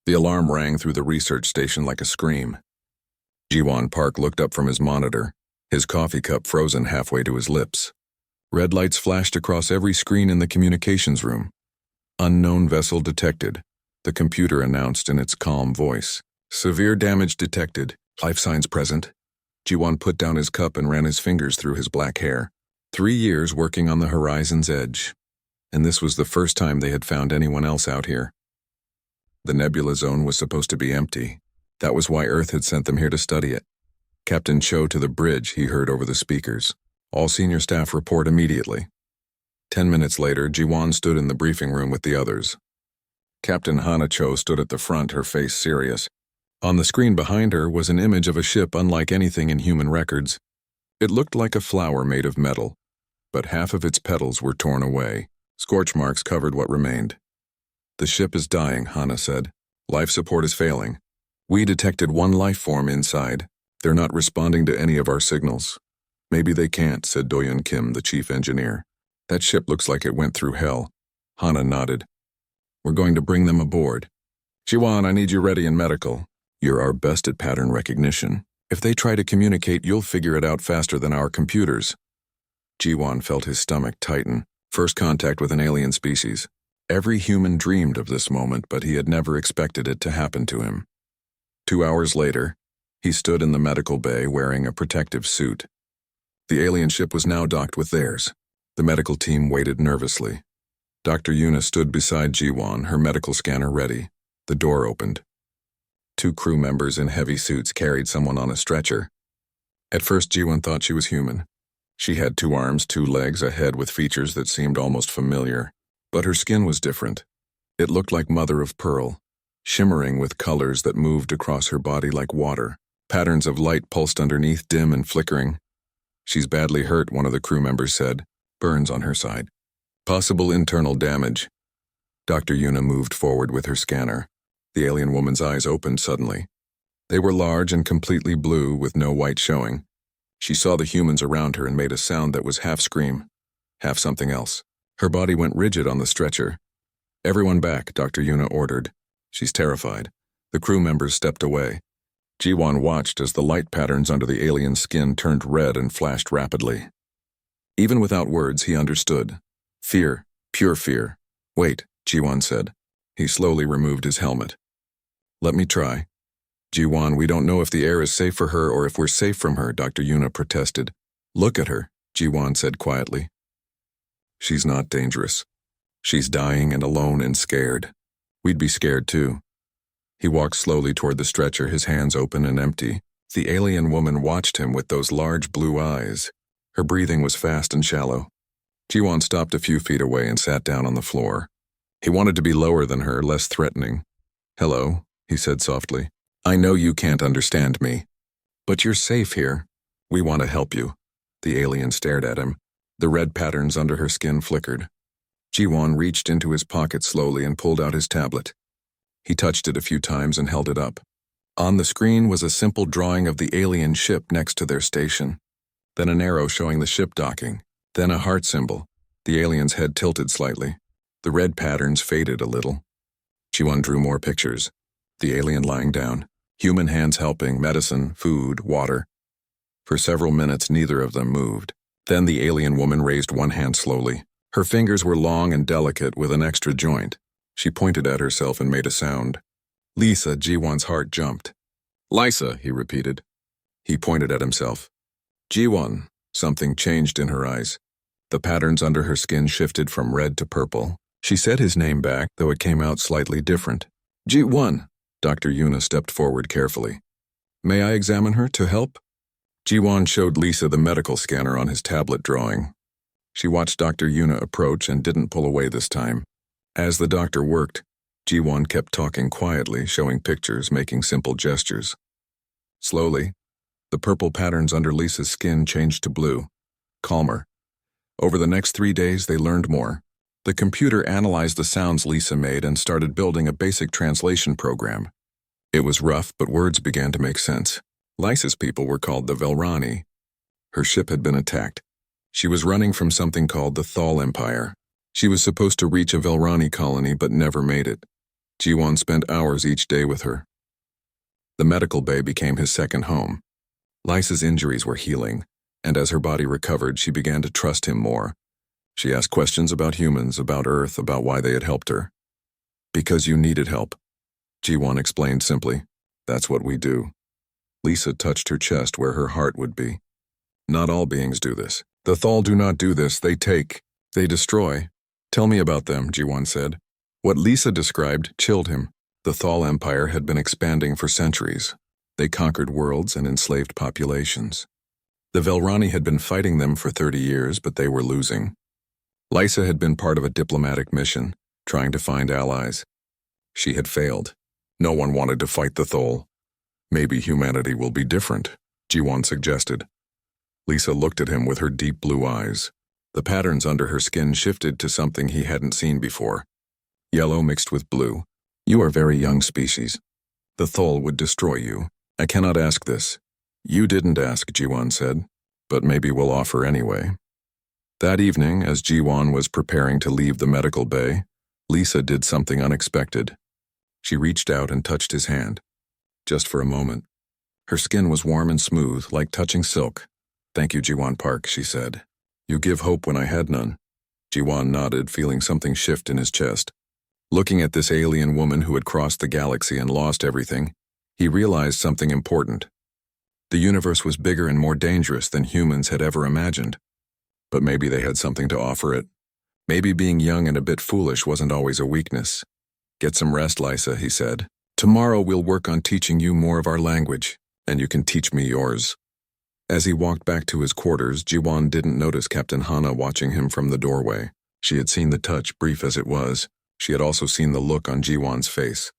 The alarm rang through the research station like a scream. Jiwon Park looked up from his monitor, his coffee cup frozen halfway to his lips. Red lights flashed across every screen in the communications room. Unknown vessel detected, the computer announced in its calm voice. Severe damage detected, life signs present. Jiwon put down his cup and ran his fingers through his black hair. 3 years working on the horizon's edge. And this was the first time they had found anyone else out here. The nebula zone was supposed to be empty. That was why Earth had sent them here to study it. Captain Cho to the bridge, he heard over the speakers. All senior staff report immediately. 10 minutes later, Jiwon stood in the briefing room with the others. Captain Hana Cho stood at the front, her face serious. On the screen behind her was an image of a ship unlike anything in human records. It looked like a flower made of metal, but half of its petals were torn away. Scorch marks covered what remained. The ship is dying, Hana said. Life support is failing. We detected one life form inside. They're not responding to any of our signals. Maybe they can't, said Doyun Kim, the chief engineer. That ship looks like it went through hell. Hana nodded. We're going to bring them aboard. Jiwon, I need you ready in medical. You're our best at pattern recognition. If they try to communicate, you'll figure it out faster than our computers. Jiwon felt his stomach tighten. First contact with an alien species. Every human dreamed of this moment, but he had never expected it to happen to him. 2 hours later, he stood in the medical bay wearing a protective suit. The alien ship was now docked with theirs. The medical team waited nervously. Dr. Yuna stood beside Jiwon, her medical scanner ready. The door opened. 2 crew members in heavy suits carried someone on a stretcher. At first, Jiwon thought she was human. She had 2 arms, 2 legs, a head with features that seemed almost familiar. But her skin was different. It looked like mother of pearl, shimmering with colors that moved across her body like water. Patterns of light pulsed underneath, dim and flickering. She's badly hurt, one of the crew members said. Burns on her side. Possible internal damage. Dr. Yuna moved forward with her scanner. The alien woman's eyes opened suddenly. They were large and completely blue with no white showing. She saw the humans around her and made a sound that was half scream, half something else. Her body went rigid on the stretcher. Everyone back, Dr. Yuna ordered. She's terrified. The crew members stepped away. Jiwon watched as the light patterns under the alien's skin turned red and flashed rapidly. Even without words, he understood. Fear, pure fear. Wait, Jiwon said. He slowly removed his helmet. Let me try. Jiwon, we don't know if the air is safe for her or if we're safe from her, Dr. Yuna protested. Look at her, Jiwon said quietly. She's not dangerous. She's dying and alone and scared. We'd be scared too. He walked slowly toward the stretcher, his hands open and empty. The alien woman watched him with those large blue eyes. Her breathing was fast and shallow. Jiwon stopped a few feet away and sat down on the floor. He wanted to be lower than her, less threatening. Hello, he said softly. I know you can't understand me, but you're safe here. We want to help you. The alien stared at him. The red patterns under her skin flickered. Jiwon reached into his pocket slowly and pulled out his tablet. He touched it a few times and held it up. On the screen was a simple drawing of the alien ship next to their station. Then an arrow showing the ship docking. Then a heart symbol. The alien's head tilted slightly. The red patterns faded a little. Jiwon drew more pictures. The alien lying down. Human hands helping, medicine, food, water. For several minutes, neither of them moved. Then the alien woman raised one hand slowly. Her fingers were long and delicate with an extra joint. She pointed at herself and made a sound. Lisa, Jiwon's heart jumped. Lisa, he repeated. He pointed at himself. Jiwon, something changed in her eyes. The patterns under her skin shifted from red to purple. She said his name back, though it came out slightly different. Ji-won. Dr. Yuna stepped forward carefully. May I examine her to help? Jiwon showed Lisa the medical scanner on his tablet drawing. She watched Dr. Yuna approach and didn't pull away this time. As the doctor worked, Jiwon kept talking quietly, showing pictures, making simple gestures. Slowly, the purple patterns under Lisa's skin changed to blue, calmer. Over the next 3 days, they learned more. The computer analyzed the sounds Lisa made and started building a basic translation program. It was rough, but words began to make sense. Lisa's people were called the Velrani. Her ship had been attacked. She was running from something called the Thal Empire. She was supposed to reach a Velrani colony but never made it. Ji-won spent hours each day with her. The medical bay became his second home. Lisa's injuries were healing, and as her body recovered, she began to trust him more. She asked questions about humans, about Earth, about why they had helped her. Because you needed help, Ji-won explained simply. That's what we do. Lisa touched her chest where her heart would be. Not all beings do this. The Thal do not do this. They take. They destroy. Tell me about them, Ji-won said. What Lisa described chilled him. The Thal Empire had been expanding for centuries. They conquered worlds and enslaved populations. The Velrani had been fighting them for 30 years, but they were losing. Lisa had been part of a diplomatic mission, trying to find allies. She had failed. No one wanted to fight the Thal. Maybe humanity will be different, Ji-won suggested. Lisa looked at him with her deep blue eyes. The patterns under her skin shifted to something he hadn't seen before. Yellow mixed with blue. You are very young species. The Thal would destroy you. I cannot ask this. You didn't ask, Ji-won said, but maybe we'll offer anyway. That evening, as Ji-won was preparing to leave the medical bay, Lisa did something unexpected. She reached out and touched his hand. Just for a moment. Her skin was warm and smooth, like touching silk. Thank you, Ji-won Park, she said. You give hope when I had none. Ji-won nodded, feeling something shift in his chest. Looking at this alien woman who had crossed the galaxy and lost everything, he realized something important. The universe was bigger and more dangerous than humans had ever imagined. But maybe they had something to offer it. Maybe being young and a bit foolish wasn't always a weakness. Get some rest, Lisa, he said. Tomorrow we'll work on teaching you more of our language, and you can teach me yours. As he walked back to his quarters, Ji-won didn't notice Captain Hana watching him from the doorway. She had seen the touch, brief as it was. She had also seen the look on Ji-won's face.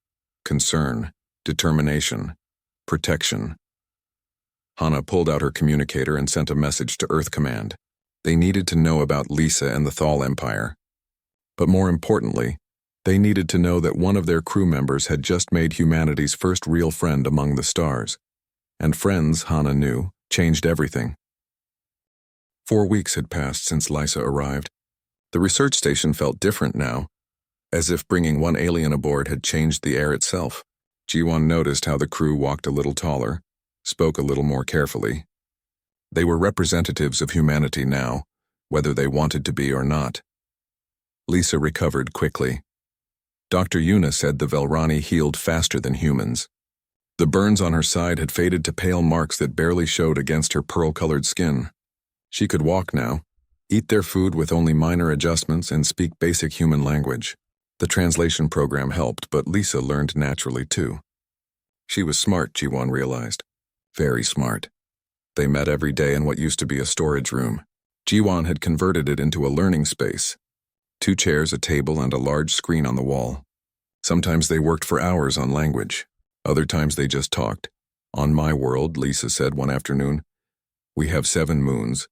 Concern, determination, protection. Hana pulled out her communicator and sent a message to Earth Command. They needed to know about Lisa and the Thal Empire. But more importantly, they needed to know that one of their crew members had just made humanity's first real friend among the stars. And friends, Hana knew, changed everything. 4 weeks had passed since Lisa arrived. The research station felt different now, as if bringing one alien aboard had changed the air itself. Ji-won noticed how the crew walked a little taller, spoke a little more carefully. They were representatives of humanity now, whether they wanted to be or not. Lisa recovered quickly. Dr. Yuna said the Velrani healed faster than humans. The burns on her side had faded to pale marks that barely showed against her pearl-colored skin. She could walk now, eat their food with only minor adjustments, and speak basic human language. The translation program helped, but Lisa learned naturally too. She was smart, Ji-won realized. Very smart. They met every day in what used to be a storage room. Ji-won had converted it into a learning space. 2 chairs, a table, and a large screen on the wall. Sometimes they worked for hours on language. Other times they just talked. On my world, Lisa said one afternoon, we have 7 moons.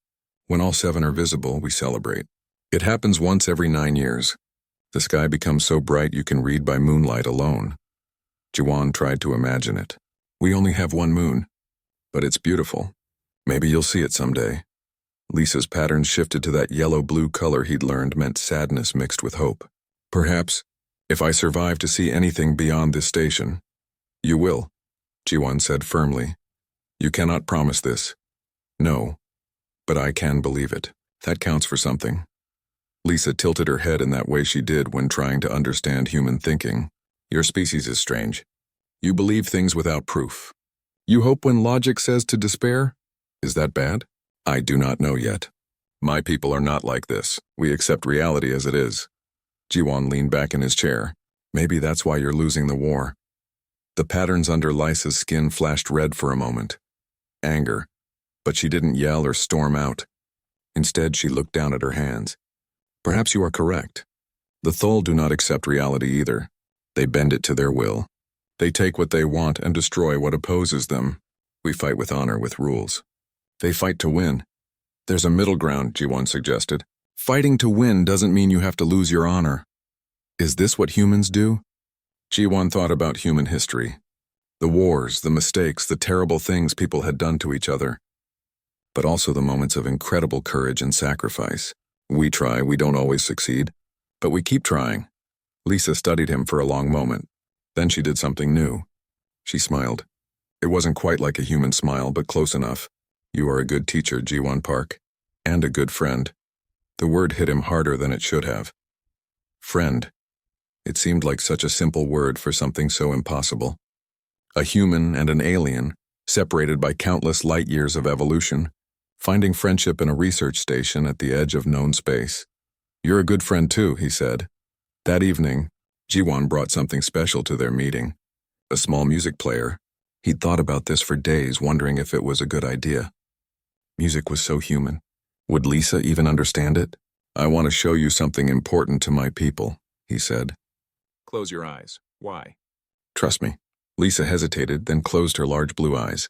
When all 7 are visible, we celebrate. It happens once every 9 years. The sky becomes so bright you can read by moonlight alone. Ji-won tried to imagine it. We only have 1 moon, but it's beautiful. Maybe you'll see it someday. Lisa's patterns shifted to that yellow-blue color he'd learned meant sadness mixed with hope. Perhaps, if I survive to see anything beyond this station. You will, Ji-won said firmly. You cannot promise this. No, but I can believe it. That counts for something. Lisa tilted her head in that way she did when trying to understand human thinking. Your species is strange. You believe things without proof. You hope when logic says to despair? Is that bad? I do not know yet. My people are not like this. We accept reality as it is. Ji-won leaned back in his chair. Maybe that's why you're losing the war. The patterns under Lisa's skin flashed red for a moment. Anger. But she didn't yell or storm out. Instead, she looked down at her hands. Perhaps you are correct. The Thal do not accept reality either. They bend it to their will. They take what they want and destroy what opposes them. We fight with honor, with rules. They fight to win. There's a middle ground, Ji-won suggested. Fighting to win doesn't mean you have to lose your honor. Is this what humans do? Ji-won thought about human history. The wars, the mistakes, the terrible things people had done to each other. But also the moments of incredible courage and sacrifice. We try, we don't always succeed. But we keep trying. Lisa studied him for a long moment. Then she did something new. She smiled. It wasn't quite like a human smile, but close enough. You are a good teacher, Ji-won Park. And a good friend. The word hit him harder than it should have. Friend. It seemed like such a simple word for something so impossible. A human and an alien, separated by countless light years of evolution, finding friendship in a research station at the edge of known space. You're a good friend too, he said. That evening, Ji-won brought something special to their meeting. A small music player. He'd thought about this for days, wondering if it was a good idea. Music was so human. Would Lisa even understand it? I want to show you something important to my people, he said. Close your eyes. Why? Trust me. Lisa hesitated, then closed her large blue eyes.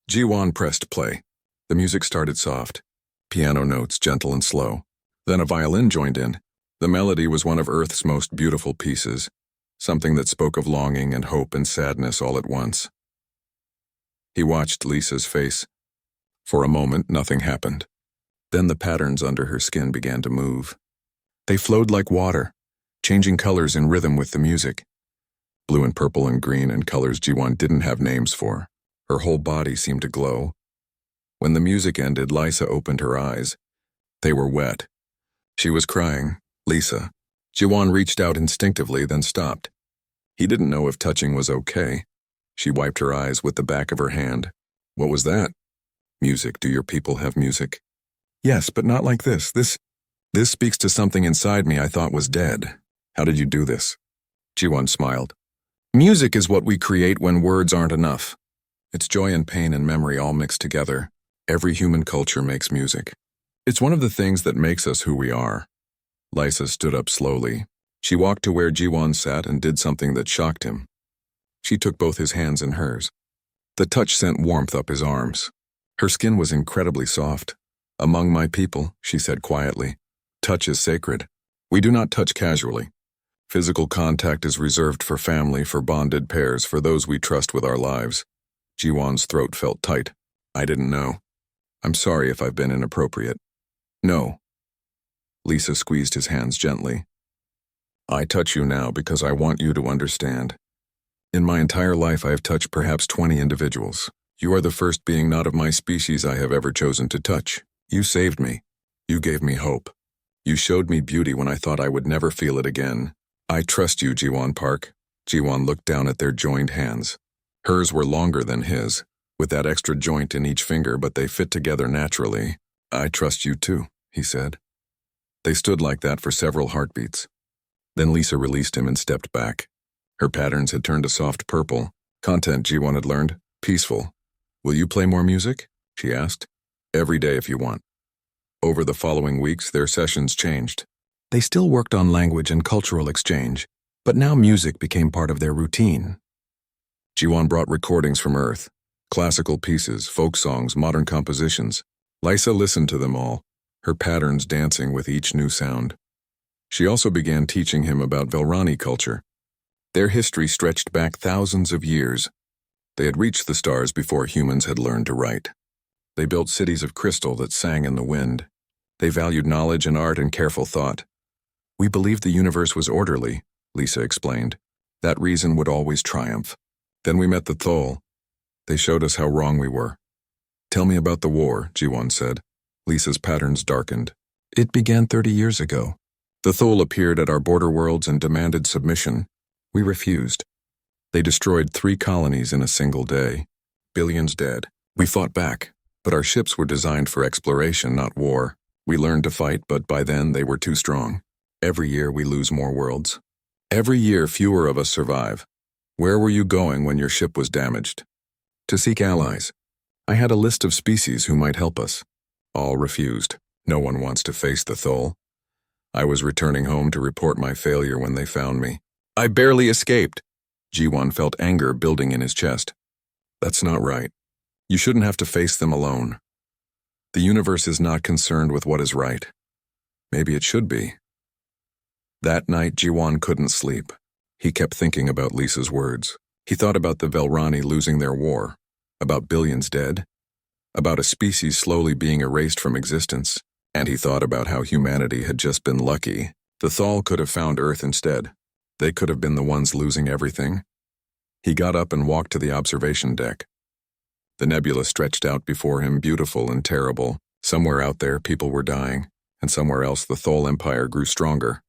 Ji-won pressed play. The music started soft. Piano notes, gentle and slow. Then a violin joined in. The melody was one of Earth's most beautiful pieces, something that spoke of longing and hope and sadness all at once. He watched Lisa's face. For a moment, nothing happened. Then the patterns under her skin began to move. They flowed like water, changing colors in rhythm with the music. Blue and purple and green and colors Ji-won didn't have names for. Her whole body seemed to glow. When the music ended, Lisa opened her eyes. They were wet. She was crying. Lisa. Ji-won reached out instinctively, then stopped. He didn't know if touching was okay. She wiped her eyes with the back of her hand. What was that? Music. Do your people have music? Yes, but not like this. This speaks to something inside me I thought was dead. How did you do this? Ji-won smiled. Music is what we create when words aren't enough. It's joy and pain and memory all mixed together. Every human culture makes music. It's one of the things that makes us who we are. Lisa stood up slowly. She walked to where Ji-won sat and did something that shocked him. She took both his hands in hers. The touch sent warmth up his arms. Her skin was incredibly soft. Among my people, she said quietly, touch is sacred. We do not touch casually. Physical contact is reserved for family, for bonded pairs, for those we trust with our lives. Ji-won's throat felt tight. I didn't know. I'm sorry if I've been inappropriate. No. Lisa squeezed his hands gently. I touch you now because I want you to understand. In my entire life I have touched perhaps 20 individuals. You are the first being not of my species I have ever chosen to touch. You saved me. You gave me hope. You showed me beauty when I thought I would never feel it again. I trust you, Ji-won Park. Ji-won looked down at their joined hands. Hers were longer than his, with that extra joint in each finger, but they fit together naturally. I trust you too, he said. They stood like that for several heartbeats. Then Lisa released him and stepped back. Her patterns had turned a soft purple. Content, Ji-won had learned. Peaceful. Will you play more music? She asked. Every day if you want. Over the following weeks, their sessions changed. They still worked on language and cultural exchange, but now music became part of their routine. Ji-won brought recordings from Earth, classical pieces, folk songs, modern compositions. Lisa listened to them all, her patterns dancing with each new sound. She also began teaching him about Velrani culture. Their history stretched back thousands of years. They had reached the stars before humans had learned to write. They built cities of crystal that sang in the wind. They valued knowledge and art and careful thought. We believed the universe was orderly, Lisa explained. That reason would always triumph. Then we met the Thol. They showed us how wrong we were. Tell me about the war, Ji-won said. Lisa's patterns darkened. It began 30 years ago. The Thol appeared at our border worlds and demanded submission. We refused. They destroyed 3 colonies in a single day. Billions dead. We fought back, but our ships were designed for exploration, not war. We learned to fight, but by then they were too strong. Every year we lose more worlds. Every year fewer of us survive. Where were you going when your ship was damaged? To seek allies. I had a list of species who might help us. All refused. No one wants to face the Thol. I was returning home to report my failure when they found me. I barely escaped. Ji-won felt anger building in his chest. That's not right. You shouldn't have to face them alone. The universe is not concerned with what is right. Maybe it should be. That night, Ji-won couldn't sleep. He kept thinking about Lisa's words. He thought about the Velrani losing their war, about billions dead, about a species slowly being erased from existence, and he thought about how humanity had just been lucky. The Thol could have found Earth instead. They could have been the ones losing everything. He got up and walked to the observation deck. The nebula stretched out before him, beautiful and terrible. Somewhere out there, people were dying, and somewhere else the Thol Empire grew stronger.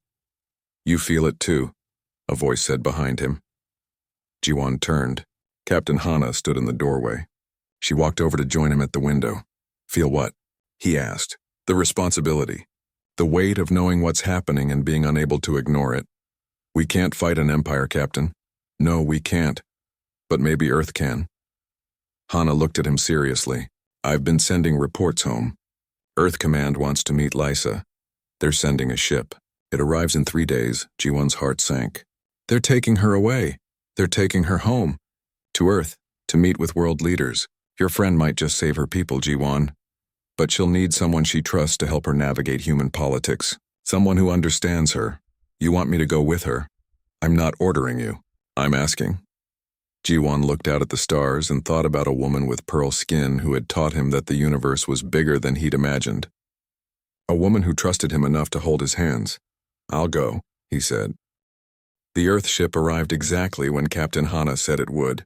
"You feel it too," a voice said behind him. Ji-won turned. Captain Hana stood in the doorway. She walked over to join him at the window. "Feel what?" he asked. "The responsibility. The weight of knowing what's happening and being unable to ignore it. We can't fight an empire, Captain. No, we can't. But maybe Earth can." Hana looked at him seriously. "I've been sending reports home. Earth Command wants to meet Lysa. They're sending a ship. It arrives in 3 days." Ji-won's heart sank. "They're taking her away. They're taking her home. To Earth, to meet with world leaders. Your friend might just save her people, Ji-won. But she'll need someone she trusts to help her navigate human politics. Someone who understands her. You want me to go with her? I'm not ordering you. I'm asking." Ji-won looked out at the stars and thought about a woman with pearl skin who had taught him that the universe was bigger than he'd imagined. A woman who trusted him enough to hold his hands. "I'll go," he said. The Earth ship arrived exactly when Captain Hana said it would.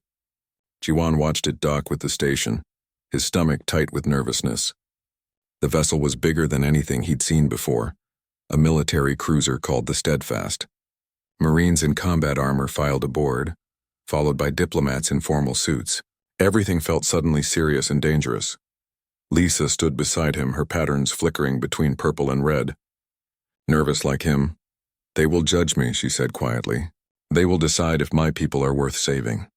Ji-won watched it dock with the station, his stomach tight with nervousness. The vessel was bigger than anything he'd seen before, a military cruiser called the Steadfast. Marines in combat armor filed aboard, followed by diplomats in formal suits. Everything felt suddenly serious and dangerous. Lisa stood beside him, her patterns flickering between purple and red. Nervous like him. "They will judge me," she said quietly. "They will decide if my people are worth saving.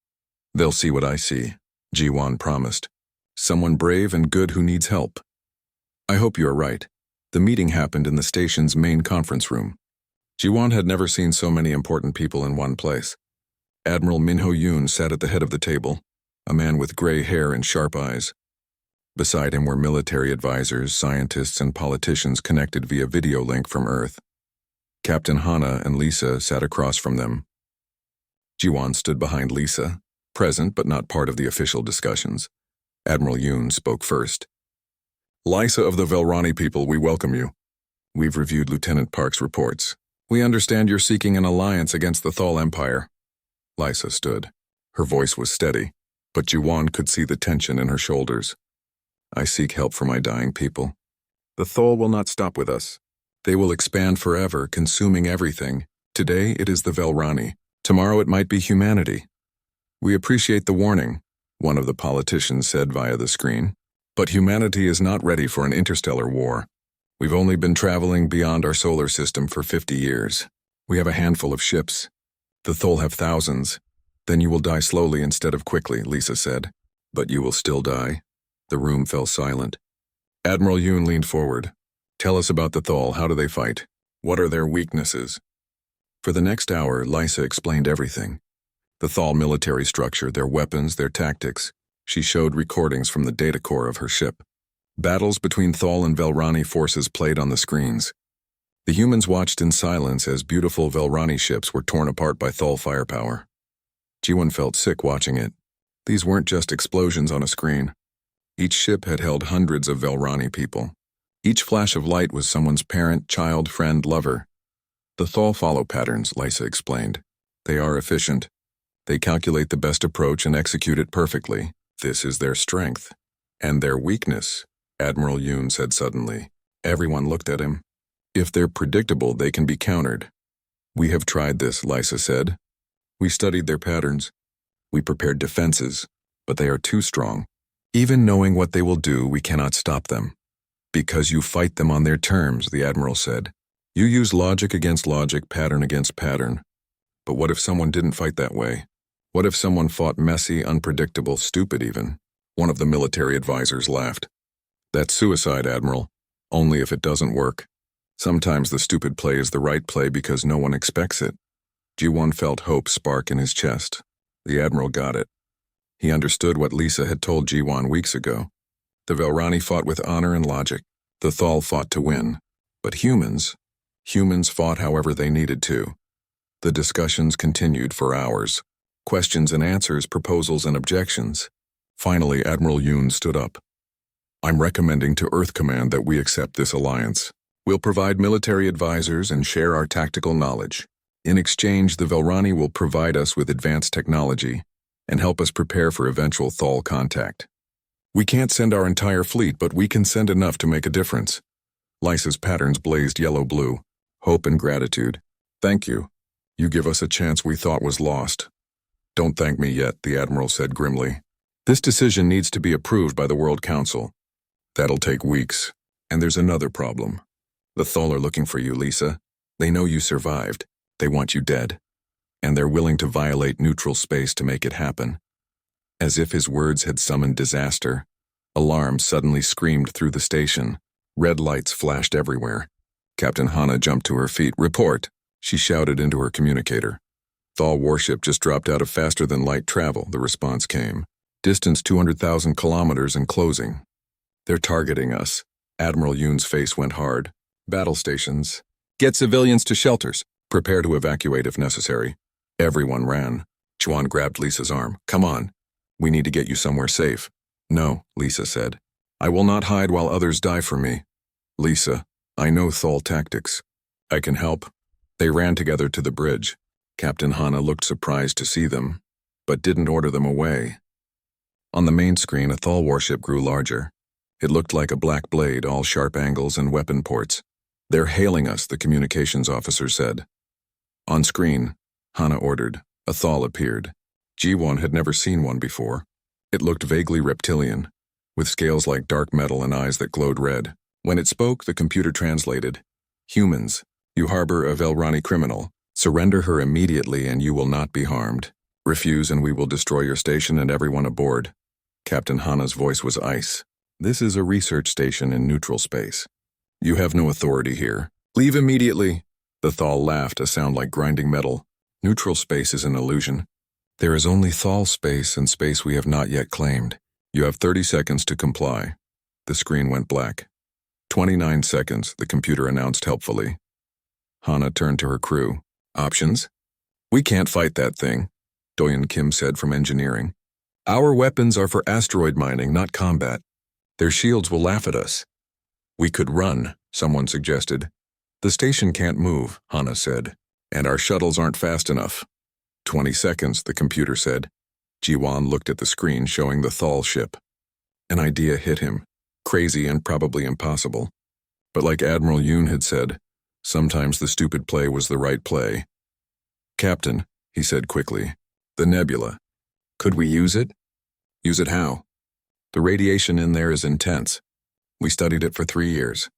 They'll see what I see," Ji-won promised. "Someone brave and good who needs help." "I hope you are right." The meeting happened in the station's main conference room. Ji-won had never seen so many important people in one place. Admiral Min-ho-yoon sat at the head of the table, a man with gray hair and sharp eyes. Beside him were military advisors, scientists, and politicians connected via video link from Earth. Captain Hana and Lisa sat across from them. Ji-won stood behind Lisa, present but not part of the official discussions. Admiral Yoon spoke first. "Lysa of the Velrani people, we welcome you. We've reviewed Lieutenant Park's reports. We understand you're seeking an alliance against the Thol Empire." Lysa stood. Her voice was steady, but Ji-won could see the tension in her shoulders. "I seek help for my dying people. The Thol will not stop with us. They will expand forever, consuming everything. Today it is the Velrani. Tomorrow it might be humanity. We appreciate the warning," one of the politicians said via the screen. "But humanity is not ready for an interstellar war. We've only been traveling beyond our solar system for 50 years. We have a handful of ships. The Thol have thousands. Then you will die slowly instead of quickly," Lisa said. "But you will still die." The room fell silent. Admiral Yoon leaned forward. "Tell us about the Thol. How do they fight? What are their weaknesses?" For the next hour, Lysa explained everything. The Thol military structure, their weapons, their tactics. She showed recordings from the data core of her ship. Battles between Thol and Velrani forces played on the screens. The humans watched in silence as beautiful Velrani ships were torn apart by Thol firepower. Ji-won felt sick watching it. These weren't just explosions on a screen. Each ship had held hundreds of Velrani people. Each flash of light was someone's parent, child, friend, lover. The Thol follow patterns, Lysa explained. They are efficient. They calculate the best approach and execute it perfectly. This is their strength. And their weakness, Admiral Yoon said suddenly. Everyone looked at him. If they're predictable, they can be countered. "We have tried this," Lysa said. "We studied their patterns. We prepared defenses, but they are too strong. Even knowing what they will do, we cannot stop them." "Because you fight them on their terms," the Admiral said. "You use logic against logic, pattern against pattern. But what if someone didn't fight that way? What if someone fought messy, unpredictable, stupid even?" One of the military advisors laughed. "That's suicide, Admiral. Only if it doesn't work. Sometimes the stupid play is the right play because no one expects it." Ji-won felt hope spark in his chest. The Admiral got it. He understood what Lisa had told Ji-won weeks ago. The Velrani fought with honor and logic. The Thol fought to win. But humans fought however they needed to. The discussions continued for hours. Questions and answers, proposals and objections. Finally, Admiral Yoon stood up. "I'm recommending to Earth Command that we accept this alliance. We'll provide military advisors and share our tactical knowledge. In exchange, the Velrani will provide us with advanced technology. and help us prepare for eventual Thal contact. We can't send our entire fleet, but we can send enough to make a difference. Lysa's patterns blazed yellow-blue, hope and gratitude. Thank you. You give us a chance we thought was lost. Don't thank me yet, the Admiral said grimly. This decision needs to be approved by the World Council. That'll take weeks. And there's another problem. The Thal are looking for you, Lisa. They know you survived. They want you dead. And they're willing to violate neutral space to make it happen. As if his words had summoned disaster, alarms suddenly screamed through the station. Red lights flashed everywhere. Captain Hana jumped to her feet. Report, she shouted into her communicator. Thal warship just dropped out of faster-than-light travel, the response came. Distance 200,000 kilometers and closing. They're targeting us. Admiral Yoon's face went hard. Battle stations. Get civilians to shelters. Prepare to evacuate if necessary. Everyone ran. Chuan grabbed Lisa's arm. Come on. We need to get you somewhere safe. No, Lisa said. I will not hide while others die for me. Lisa, I know Thal tactics. I can help. They ran together to the bridge. Captain Hana looked surprised to see them, but didn't order them away. On the main screen, a Thal warship grew larger. It looked like a black blade, all sharp angles and weapon ports. They're hailing us, the communications officer said. On screen, Hana ordered. A Thal appeared. Ji-won had never seen one before. It looked vaguely reptilian, with scales like dark metal and eyes that glowed red. When it spoke, the computer translated. Humans, you harbor a Velrani criminal. Surrender her immediately and you will not be harmed. Refuse and we will destroy your station and everyone aboard. Captain Hana's voice was ice. This is a research station in neutral space. You have no authority here. Leave immediately. The Thal laughed, a sound like grinding metal. Neutral space is an illusion. There is only Thal space and space we have not yet claimed. You have 30 seconds to comply. The screen went black. 29 seconds, the computer announced helpfully. Hana turned to her crew. Options? We can't fight that thing, Doyen Kim said from engineering. Our weapons are for asteroid mining, not combat. Their shields will laugh at us. We could run, someone suggested. The station can't move, Hana said, and our shuttles aren't fast enough. 20 seconds, the computer said. Ji-won looked at the screen showing the Thal ship. An idea hit him, crazy and probably impossible. But like Admiral Yoon had said, sometimes the stupid play was the right play. Captain, he said quickly, the nebula. Could we use it? Use it how? The radiation in there is intense. We studied it for 3 years.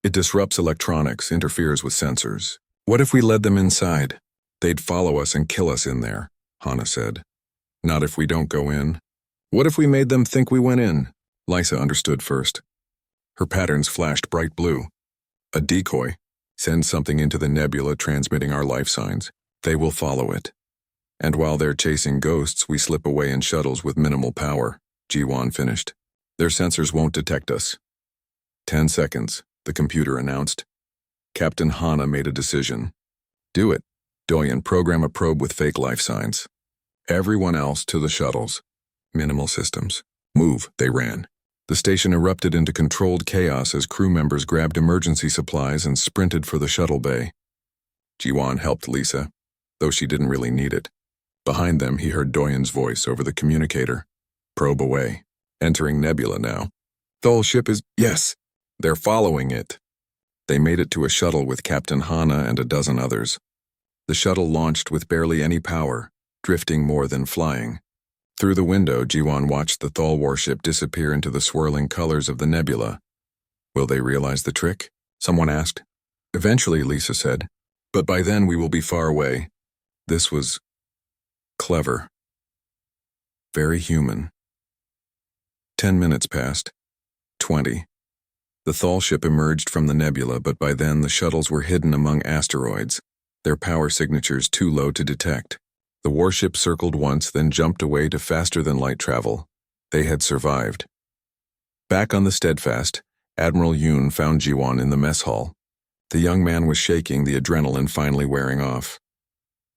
It disrupts electronics, interferes with sensors. What if we led them inside? They'd follow us and kill us in there, Hana said. Not if we don't go in. What if we made them think we went in? Lysa understood first. Her patterns flashed bright blue. A decoy. Send something into the nebula transmitting our life signs. They will follow it. And while they're chasing ghosts, we slip away in shuttles with minimal power, Ji-won finished. Their sensors won't detect us. 10 seconds, the computer announced. Captain Hana made a decision. Do it. Doyen, program a probe with fake life signs. Everyone else to the shuttles. Minimal systems. Move, they ran. The station erupted into controlled chaos as crew members grabbed emergency supplies and sprinted for the shuttle bay. Ji-won helped Lisa, though she didn't really need it. Behind them, he heard Doyen's voice over the communicator. Probe away. Entering nebula now. Thal ship is... Yes. They're following it. They made it to a shuttle with Captain Hana and a dozen others. The shuttle launched with barely any power, drifting more than flying. Through the window, Ji-won watched the Thal warship disappear into the swirling colors of the nebula. Will they realize the trick? Someone asked. Eventually, Lisa said. But by then we will be far away. This was... clever. Very human. 10 minutes passed. 20. The Thal ship emerged from the nebula, but by then the shuttles were hidden among asteroids, their power signatures too low to detect. The warship circled once, then jumped away to faster-than-light travel. They had survived. Back on the Steadfast, Admiral Yoon found Ji-won in the mess hall. The young man was shaking, the adrenaline finally wearing off.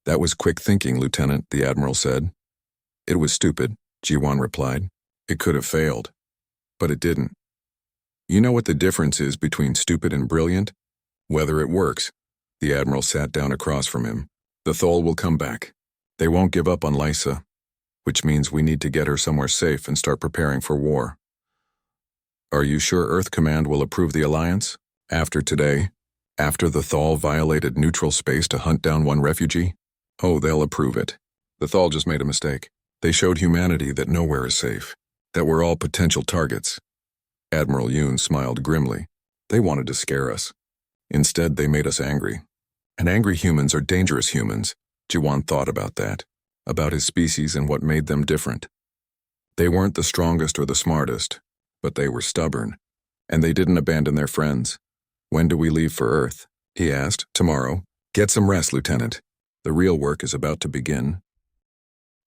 That was quick thinking, Lieutenant, the Admiral said. It was stupid, Ji-won replied. It could have failed. But it didn't. You know what the difference is between stupid and brilliant? Whether it works. The Admiral sat down across from him. The Thal will come back. They won't give up on Lysa. which means we need to get her somewhere safe and start preparing for war. Are you sure Earth Command will approve the alliance? After today? After the Thal violated neutral space to hunt down one refugee? Oh, they'll approve it. The Thal just made a mistake. They showed humanity that nowhere is safe, that we're all potential targets. Admiral Yoon smiled grimly. They wanted to scare us. Instead, they made us angry. And angry humans are dangerous humans. Jiwan thought about that, about his species and what made them different. They weren't the strongest or the smartest, but they were stubborn, and they didn't abandon their friends. When do we leave for Earth? He asked. Tomorrow. Get some rest, Lieutenant. The real work is about to begin.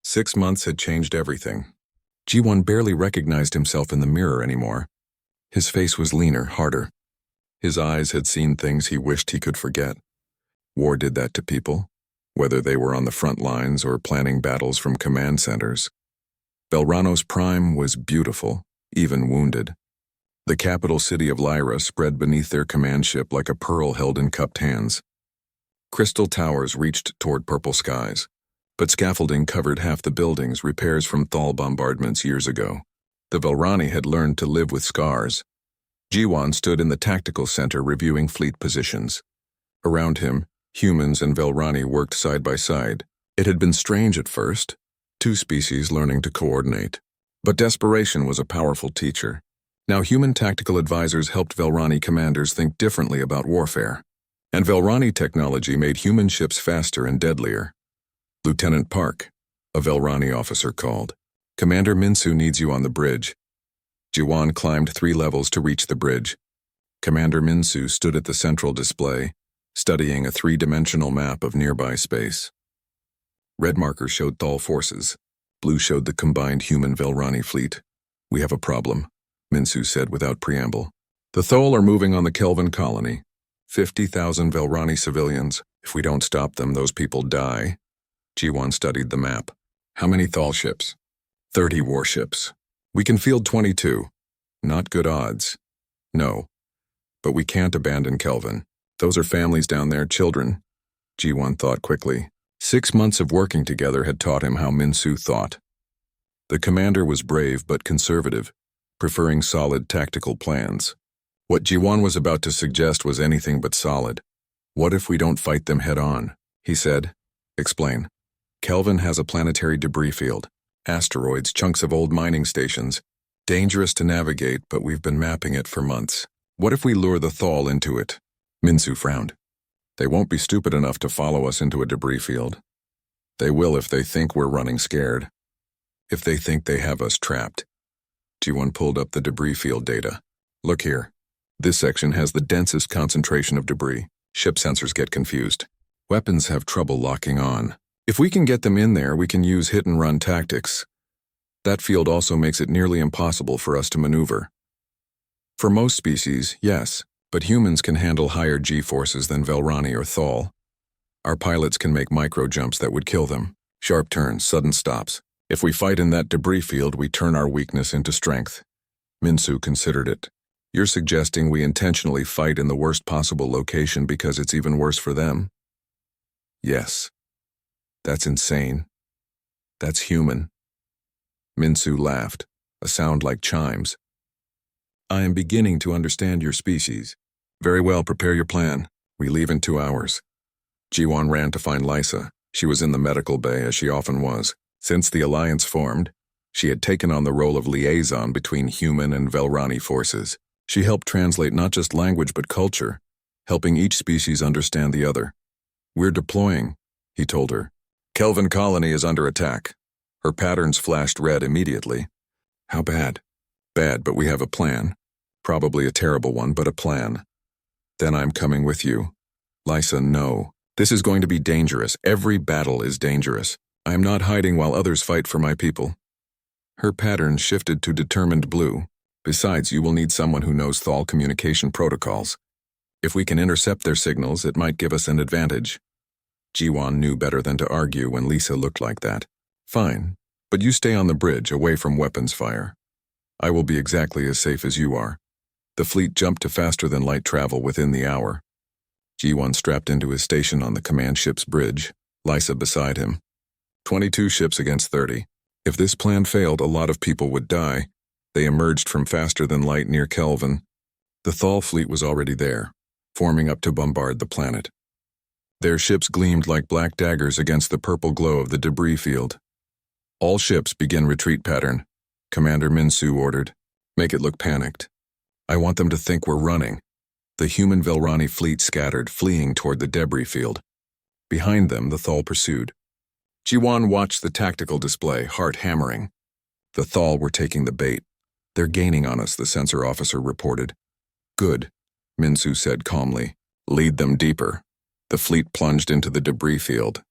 6 months had changed everything. Jiwon barely recognized himself in the mirror anymore. His face was leaner, harder. His eyes had seen things he wished he could forget. War did that to people, whether they were on the front lines or planning battles from command centers. Belrano's Prime was beautiful, even wounded. The capital city of Lyra spread beneath their command ship like a pearl held in cupped hands. Crystal towers reached toward purple skies, but scaffolding covered half the buildings, repairs from Thal bombardments years ago. The Velrani had learned to live with scars. Jiwan stood in the tactical center reviewing fleet positions. Around him, humans and Velrani worked side by side. It had been strange at first, two species learning to coordinate. But desperation was a powerful teacher. Now human tactical advisors helped Velrani commanders think differently about warfare. And Velrani technology made human ships faster and deadlier. Lieutenant Park, a Velrani officer called. Commander Minsu needs you on the bridge. Jiwan climbed 3 levels to reach the bridge. Commander Minsu stood at the central display, studying a 3-dimensional map of nearby space. Red marker showed Thal forces. Blue showed the combined human-Velrani fleet. We have a problem, Minsu said without preamble. The Thal are moving on the Kelvin colony. 50,000 Velrani civilians. If we don't stop them, those people die. Jiwan studied the map. How many Thal ships? 30 warships. We can field 22. Not good odds. No. But we can't abandon Kelvin. Those are families down there, children. Jiwan thought quickly. 6 months of working together had taught him how Minsu thought. The commander was brave but conservative, preferring solid tactical plans. What Jiwan was about to suggest was anything but solid. What if we don't fight them head-on? He said. Explain. Kelvin has a planetary debris field. Asteroids, chunks of old mining stations. Dangerous to navigate, but we've been mapping it for months. What if we lure the Thal into it? Minsu frowned. They won't be stupid enough to follow us into a debris field. They will if they think we're running scared. If they think they have us trapped. Jiwan pulled up the debris field data. Look here. This section has the densest concentration of debris. Ship sensors get confused. Weapons have trouble locking on. If we can get them in there, we can use hit-and-run tactics. That field also makes it nearly impossible for us to maneuver. For most species, yes, but humans can handle higher G-forces than Velrani or Thal. Our pilots can make micro-jumps that would kill them. Sharp turns, sudden stops. If we fight in that debris field, we turn our weakness into strength. Minsu considered it. You're suggesting we intentionally fight in the worst possible location because it's even worse for them? Yes. That's insane. That's human. Minsu laughed, a sound like chimes. I am beginning to understand your species. Very well, prepare your plan. We leave in 2 hours. Jiwan ran to find Lysa. She was in the medical bay, as she often was. Since the alliance formed, she had taken on the role of liaison between human and Velrani forces. She helped translate not just language but culture, helping each species understand the other. We're deploying, he told her. Kelvin Colony is under attack. Her patterns flashed red immediately. How bad? Bad, but we have a plan. Probably a terrible one, but a plan. Then I'm coming with you. Lysa, no. This is going to be dangerous. Every battle is dangerous. I am not hiding while others fight for my people. Her pattern shifted to determined blue. Besides, you will need someone who knows Thal communication protocols. If we can intercept their signals, it might give us an advantage. Jiwan knew better than to argue when Lysa looked like that. Fine, but you stay on the bridge, away from weapons fire. I will be exactly as safe as you are. The fleet jumped to faster-than-light travel within the hour. Jiwan strapped into his station on the command ship's bridge, Lysa beside him. 22 ships against 30. If this plan failed, a lot of people would die. They emerged from faster than light near Kelvin. The Thal fleet was already there, forming up to bombard the planet. Their ships gleamed like black daggers against the purple glow of the debris field. All ships begin retreat pattern, Commander Minsu ordered. Make it look panicked. I want them to think we're running. The human Velrani fleet scattered, fleeing toward the debris field. Behind them, the Thal pursued. Jiwan watched the tactical display, heart hammering. The Thal were taking the bait. They're gaining on us, the sensor officer reported. Good, Minsu said calmly. Lead them deeper. The fleet plunged into the debris field.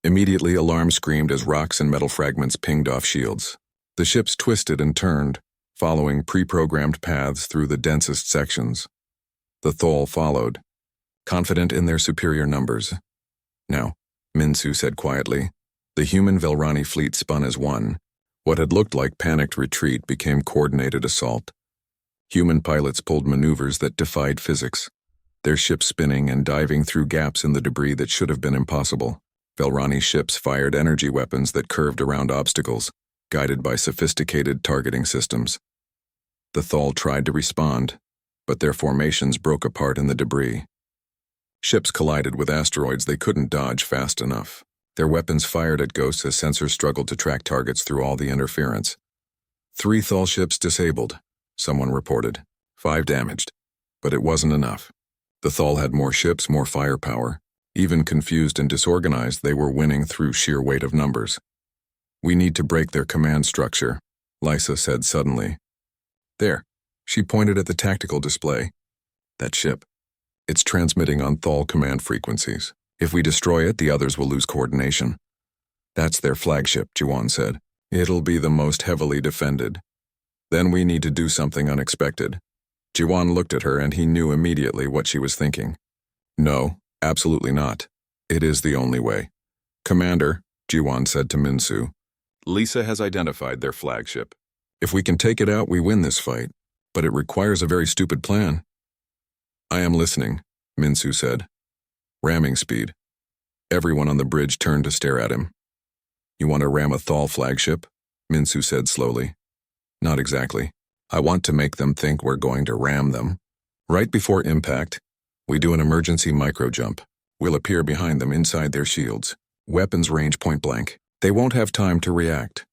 Immediately, alarm screamed as rocks and metal fragments pinged off shields. The ships twisted and turned, following pre-programmed paths through the densest sections. The Thal followed, confident in their superior numbers. Now, Minsu said quietly, the human Velrani fleet spun as one. What had looked like panicked retreat became coordinated assault. Human pilots pulled maneuvers that defied physics, their ships spinning and diving through gaps in the debris that should have been impossible. Velrani ships fired energy weapons that curved around obstacles, guided by sophisticated targeting systems. The Thal tried to respond, but their formations broke apart in the debris. Ships collided with asteroids they couldn't dodge fast enough. Their weapons fired at ghosts as sensors struggled to track targets through all the interference. 3 Thal ships disabled, someone reported. 5 damaged. But it wasn't enough. The Thal had more ships, more firepower. Even confused and disorganized, they were winning through sheer weight of numbers. We need to break their command structure, Lysa said suddenly. There, she pointed at the tactical display. That ship. It's transmitting on Thal command frequencies. If we destroy it, the others will lose coordination. That's their flagship, Jiwan said. It'll be the most heavily defended. Then we need to do something unexpected. Jiwan looked at her and he knew immediately what she was thinking. No, absolutely not. It is the only way. Commander, Jiwan said to Minsu, Lisa has identified their flagship. If we can take it out, we win this fight, but it requires a very stupid plan. I am listening, Minsu said. Ramming speed. Everyone on the bridge turned to stare at him. You want to ram a Thal flagship? Minsu said slowly. Not exactly. I want to make them think we're going to ram them. Right before impact, we do an emergency micro-jump. We'll appear behind them inside their shields. Weapons range point blank. They won't have time to react.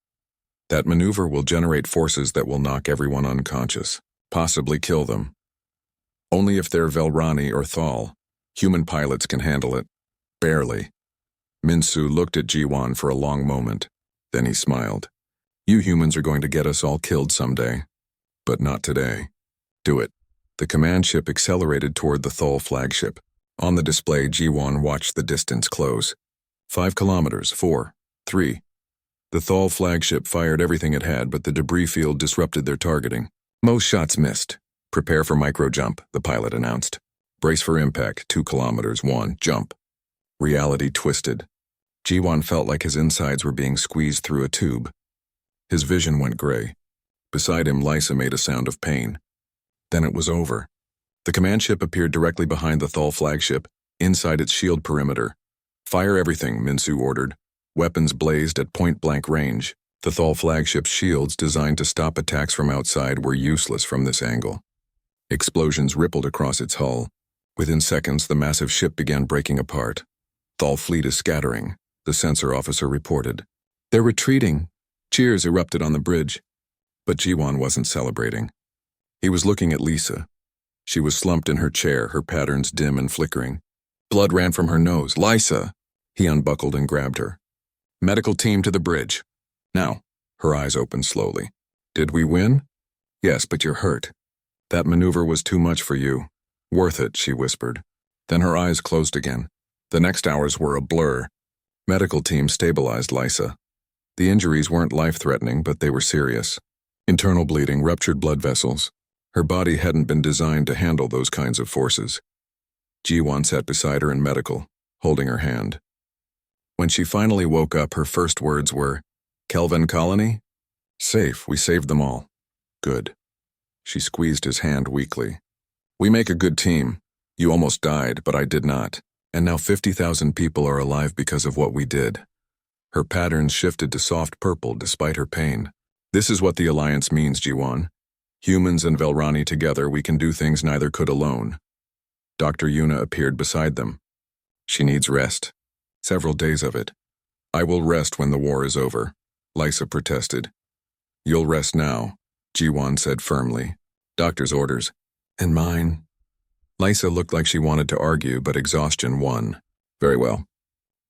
That maneuver will generate forces that will knock everyone unconscious, possibly kill them. Only if they're Velrani or Thal. Human pilots can handle it. Barely. Minsu looked at Jiwan for a long moment. Then he smiled. You humans are going to get us all killed someday. But not today. Do it. The command ship accelerated toward the Thal flagship. On the display, Jiwan watched the distance close. 5 kilometers, 4, 3. The Thal flagship fired everything it had, but the debris field disrupted their targeting. Most shots missed. Prepare for micro-jump, the pilot announced. Brace for impact, 2 kilometers, 1, jump. Reality twisted. Jiwan felt like his insides were being squeezed through a tube. His vision went gray. Beside him, Lysa made a sound of pain. Then it was over. The command ship appeared directly behind the Thal flagship, inside its shield perimeter. Fire everything, Minsu ordered. Weapons blazed at point-blank range. The Thal flagship's shields, designed to stop attacks from outside, were useless from this angle. Explosions rippled across its hull. Within seconds, the massive ship began breaking apart. Thal fleet is scattering, the sensor officer reported. They're retreating. Cheers erupted on the bridge. But Jiwan wasn't celebrating. He was looking at Lisa. She was slumped in her chair, her patterns dim and flickering. Blood ran from her nose. Lysa! He unbuckled and grabbed her. Medical team to the bridge. Now. Her eyes opened slowly. Did we win? Yes, but you're hurt. That maneuver was too much for you. Worth it, she whispered. Then her eyes closed again. The next hours were a blur. Medical team stabilized Lysa. The injuries weren't life-threatening, but they were serious. Internal bleeding, ruptured blood vessels. Her body hadn't been designed to handle those kinds of forces. Jiwan sat beside her in medical, holding her hand. When she finally woke up, her first words were, Kelvin Colony? Safe, we saved them all. Good. She squeezed his hand weakly. We make a good team. You almost died, but I did not. And now 50,000 people are alive because of what we did. Her patterns shifted to soft purple despite her pain. This is what the alliance means, Jiwan. Humans and Velrani together, we can do things neither could alone. Dr. Yuna appeared beside them. She needs rest. Several days of it. I will rest when the war is over, Lysa protested. You'll rest now, Jiwan said firmly. Doctor's orders. And mine. Lysa looked like she wanted to argue, but exhaustion won. Very well.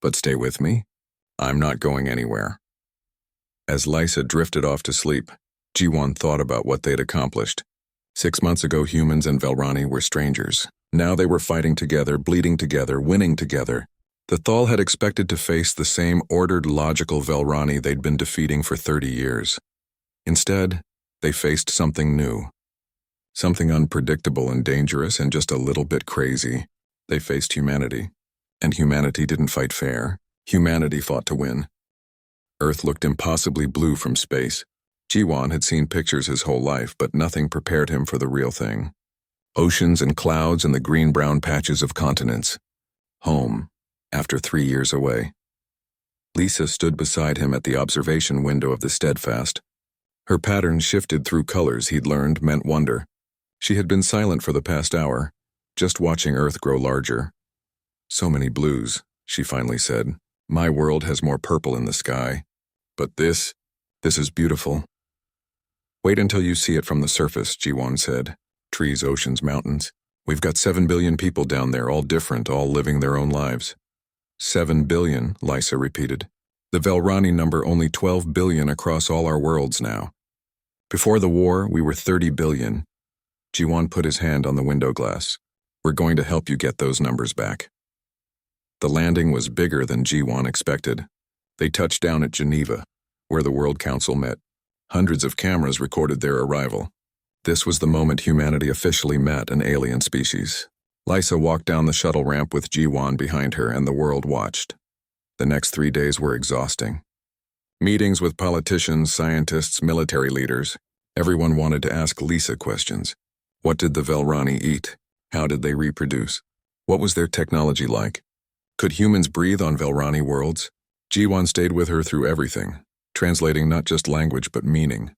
But stay with me. I'm not going anywhere. As Lysa drifted off to sleep, Jiwan thought about what they'd accomplished. 6 months ago, humans and Velrani were strangers. Now they were fighting together, bleeding together, winning together. The Thal had expected to face the same ordered, logical Velrani they'd been defeating for 30 years. Instead, they faced something new. Something unpredictable and dangerous and just a little bit crazy. They faced humanity. And humanity didn't fight fair. Humanity fought to win. Earth looked impossibly blue from space. Jiwan had seen pictures his whole life, but nothing prepared him for the real thing. Oceans and clouds and the green-brown patches of continents. Home, after 3 years away. Lisa stood beside him at the observation window of the Steadfast. Her patterns shifted through colors he'd learned meant wonder. She had been silent for the past hour, just watching Earth grow larger. So many blues, she finally said. My world has more purple in the sky. But this is beautiful. Wait until you see it from the surface, Jiwan said. Trees, oceans, mountains. We've got 7 billion people down there, all different, all living their own lives. 7 billion, Lysa repeated. The Velrani number only 12 billion across all our worlds now. Before the war, we were 30 billion. Jiwan put his hand on the window glass. We're going to help you get those numbers back. The landing was bigger than Jiwan expected. They touched down at Geneva, where the World Council met. Hundreds of cameras recorded their arrival. This was the moment humanity officially met an alien species. Lysa walked down the shuttle ramp with Jiwan behind her, and the world watched. The next 3 days were exhausting. Meetings with politicians, scientists, military leaders. Everyone wanted to ask Lisa questions. What did the Velrani eat? How did they reproduce? What was their technology like? Could humans breathe on Velrani worlds? Jiwan stayed with her through everything, translating not just language but meaning.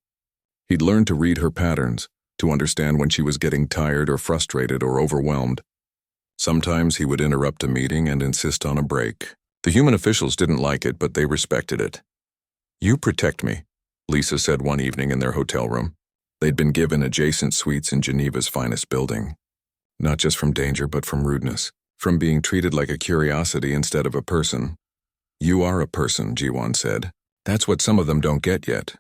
He'd learned to read her patterns, to understand when she was getting tired or frustrated or overwhelmed. Sometimes he would interrupt a meeting and insist on a break. The human officials didn't like it, but they respected it. You protect me, Lisa said one evening in their hotel room. They'd been given adjacent suites in Geneva's finest building. Not just from danger, but from rudeness. From being treated like a curiosity instead of a person. You are a person, Jiwan said. That's what some of them don't get yet.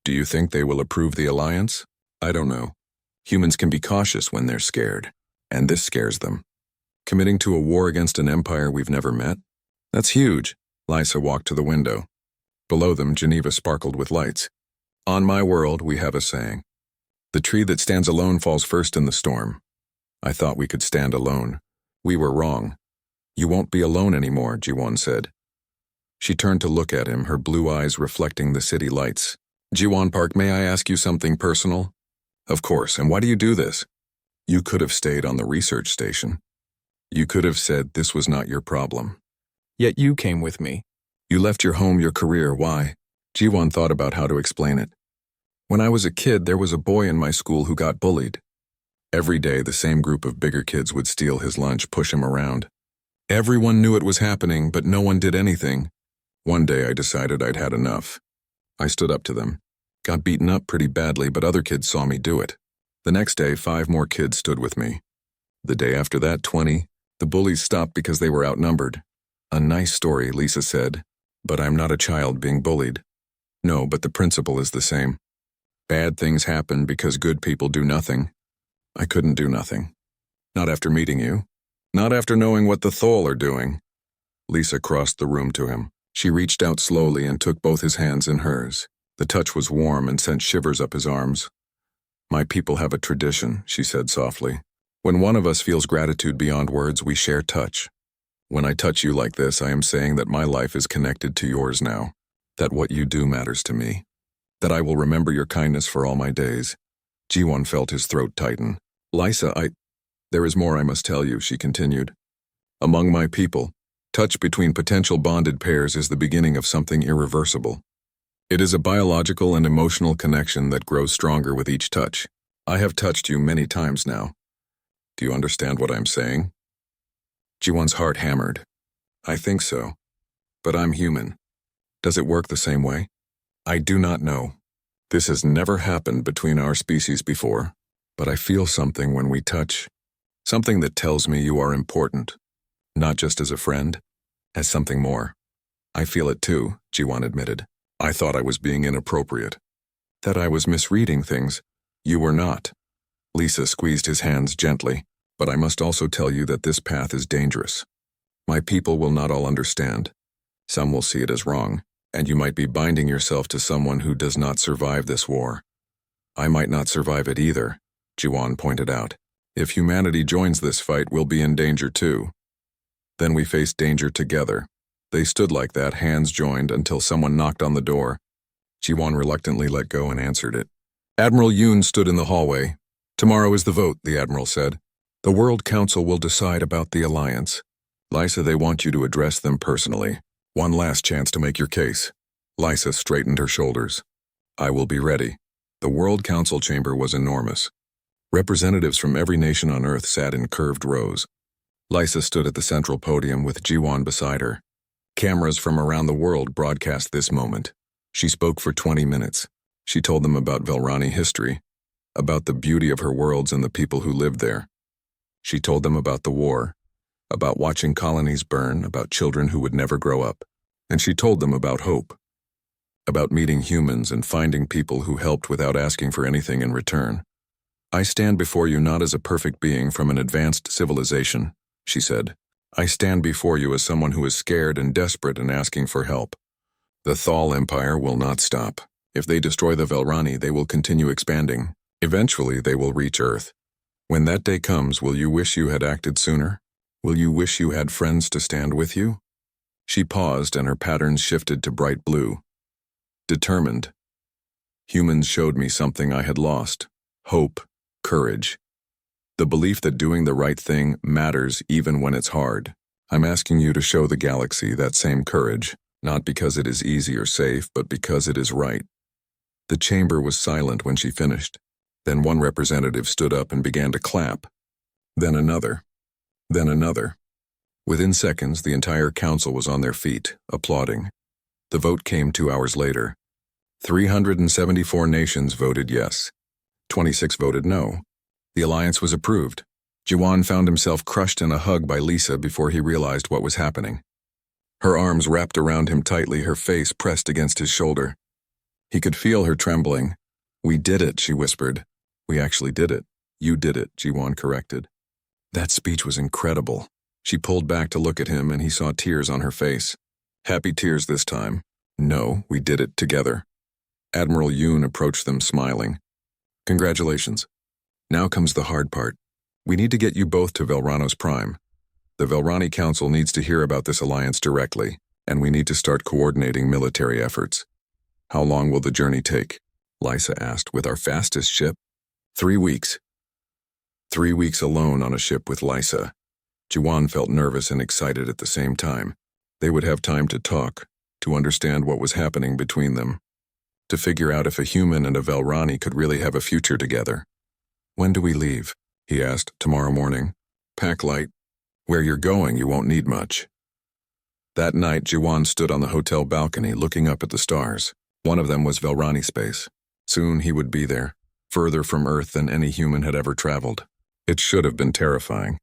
Do you think they will approve the alliance? I don't know. Humans can be cautious when they're scared, and this scares them. Committing to a war against an empire we've never met? That's huge. Lysa walked to the window. Below them, Geneva sparkled with lights. On my world, we have a saying. The tree that stands alone falls first in the storm. I thought we could stand alone. We were wrong. You won't be alone anymore, Jiwan said. She turned to look at him, her blue eyes reflecting the city lights. Jiwan Park, may I ask you something personal? Of course, and why do you do this? You could have stayed on the research station. You could have said this was not your problem. Yet you came with me. You left your home, your career, why? Jiwan thought about how to explain it. When I was a kid, there was a boy in my school who got bullied. Every day, the same group of bigger kids would steal his lunch, push him around. Everyone knew it was happening, but no one did anything. One day, I decided I'd had enough. I stood up to them. Got beaten up pretty badly, but other kids saw me do it. The next day, 5 more kids stood with me. The day after that, 20. The bullies stopped because they were outnumbered. A nice story, Lisa said. But I'm not a child being bullied. No, but the principle is the same. Bad things happen because good people do nothing. I couldn't do nothing. Not after meeting you. Not after knowing what the Thal are doing. Lisa crossed the room to him. She reached out slowly and took both his hands in hers. The touch was warm and sent shivers up his arms. My people have a tradition, she said softly. When one of us feels gratitude beyond words, we share touch. When I touch you like this, I am saying that my life is connected to yours now. That what you do matters to me. That I will remember your kindness for all my days. Jiwan felt his throat tighten. Lysa, there is more I must tell you, she continued. Among my people, Touch between potential bonded pairs is the beginning of something irreversible. It is a biological and emotional connection that grows stronger with each touch. I have touched you many times now. Do you understand what I'm saying? Ji-won's heart hammered. I think so. But I'm human. Does it work the same way? I do not know. This has never happened between our species before, but I feel something when we touch. Something that tells me you are important. Not just as a friend, as something more. I feel it too, Ji-won admitted. I thought I was being inappropriate. That I was misreading things. You were not. Lisa squeezed his hands gently, but I must also tell you that this path is dangerous. My people will not all understand. Some will see it as wrong, and you might be binding yourself to someone who does not survive this war. I might not survive it either, Ji-won pointed out. If humanity joins this fight, we'll be in danger too. Then we face danger together. They stood like that, hands joined, until someone knocked on the door. Ji-won reluctantly let go and answered it. Admiral Yoon stood in the hallway. Tomorrow is the vote, the Admiral said. The World Council will decide about the alliance. Lisa, they want you to address them personally. One last chance to make your case. Lisa straightened her shoulders. I will be ready. The World Council chamber was enormous. Representatives from every nation on Earth sat in curved rows. Lisa stood at the central podium with Ji-won beside her. Cameras from around the world broadcast this moment. She spoke for 20 minutes. She told them about Velrani history, about the beauty of her worlds and the people who lived there. She told them about the war, about watching colonies burn, about children who would never grow up. And she told them about hope, about meeting humans and finding people who helped without asking for anything in return. I stand before you not as a perfect being from an advanced civilization, she said. I stand before you as someone who is scared and desperate and asking for help. The Thal Empire will not stop. If they destroy the Velrani, they will continue expanding. Eventually, they will reach Earth. When that day comes, will you wish you had acted sooner? Will you wish you had friends to stand with you? She paused and her patterns shifted to bright blue. Determined. Humans showed me something I had lost. Hope, courage. The belief that doing the right thing matters even when it's hard. I'm asking you to show the galaxy that same courage, not because it is easy or safe, but because it is right. The chamber was silent when she finished. Then one representative stood up and began to clap. Then another. Then another. Within seconds, the entire council was on their feet, applauding. The vote came 2 hours later. 374 nations voted yes. 26 voted no. The alliance was approved. Ji-won found himself crushed in a hug by Lisa before he realized what was happening. Her arms wrapped around him tightly, her face pressed against his shoulder. He could feel her trembling. We did it, she whispered. We actually did it. You did it, Ji-won corrected. That speech was incredible. She pulled back to look at him and he saw tears on her face. Happy tears this time. No, we did it together. Admiral Yoon approached them smiling. Congratulations. Now comes the hard part. We need to get you both to Velrano's Prime. The Velrani Council needs to hear about this alliance directly, and we need to start coordinating military efforts. How long will the journey take? Lisa asked. With our fastest ship? 3 weeks. 3 weeks alone on a ship with Lisa. Ji-won felt nervous and excited at the same time. They would have time to talk, to understand what was happening between them, to figure out if a human and a Velrani could really have a future together. When do we leave? He asked. Tomorrow morning. Pack light. Where you're going, you won't need much. That night, Ji-won stood on the hotel balcony looking up at the stars. One of them was Velrani space. Soon he would be there, further from Earth than any human had ever traveled. It should have been terrifying.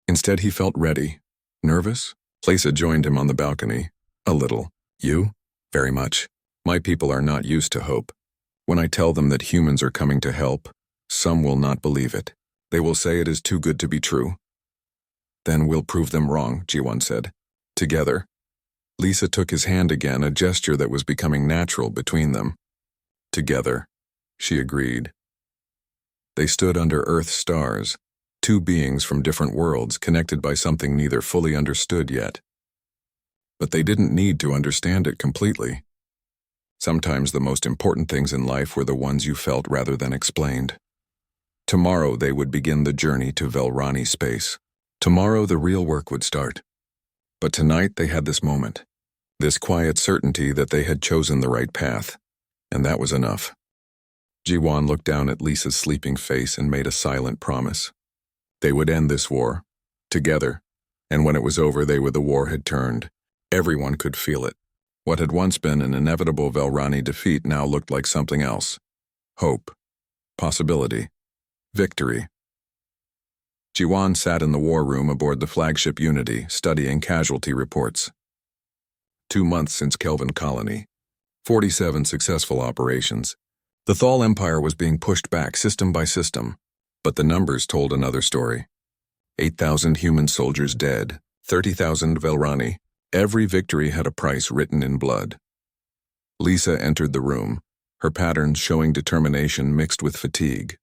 Instead, he felt ready. Nervous? Lisa joined him on the balcony. A little. You? Very much. My people are not used to hope. When I tell them that humans are coming to help, some will not believe it. They will say it is too good to be true. Then we'll prove them wrong, Ji-won said. Together. Lisa took his hand again, a gesture that was becoming natural between them. Together, she agreed. They stood under Earth's stars, two beings from different worlds connected by something neither fully understood yet. But they didn't need to understand it completely. Sometimes the most important things in life were the ones you felt rather than explained. Tomorrow they would begin the journey to Velrani space. Tomorrow the real work would start. But tonight they had this moment, this quiet certainty that they had chosen the right path, and that was enough. Jiwan looked down at Lisa's sleeping face and made a silent promise. They would end this war, together, and when it was over the war had turned. Everyone could feel it. What had once been an inevitable Velrani defeat now looked like something else. Hope. Possibility. Victory. Jiwan sat in the war room aboard the flagship Unity, studying casualty reports. 2 months since Kelvin Colony. 47 successful operations. The Thal Empire was being pushed back system by system, but the numbers told another story. 8,000 human soldiers dead, 30,000 Velrani. Every victory had a price written in blood. Lisa entered the room, her patterns showing determination mixed with fatigue.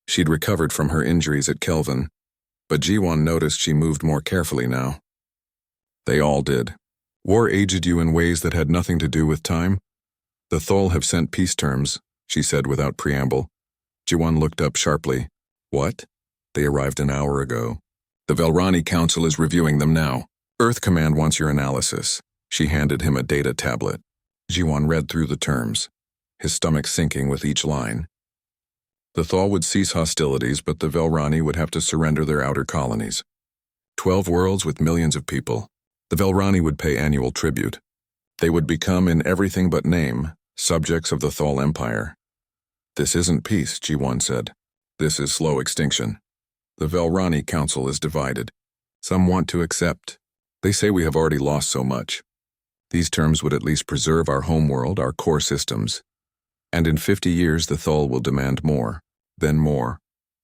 She'd recovered from her injuries at Kelvin, but Jiwan noticed she moved more carefully now. They all did. War aged you in ways that had nothing to do with time. The Thal have sent peace terms, she said without preamble. Jiwan looked up sharply. What? They arrived an hour ago. The Velrani Council is reviewing them now. Earth Command wants your analysis. She handed him a data tablet. Jiwan read through the terms, his stomach sinking with each line. The Thal would cease hostilities, but the Velrani would have to surrender their outer colonies. 12 worlds with millions of people. The Velrani would pay annual tribute. They would become, in everything but name, subjects of the Thal Empire. This isn't peace, Jiwan said. This is slow extinction. The Velrani Council is divided. Some want to accept. They say we have already lost so much. These terms would at least preserve our homeworld, our core systems. And in 50 years the Thal will demand more, then more,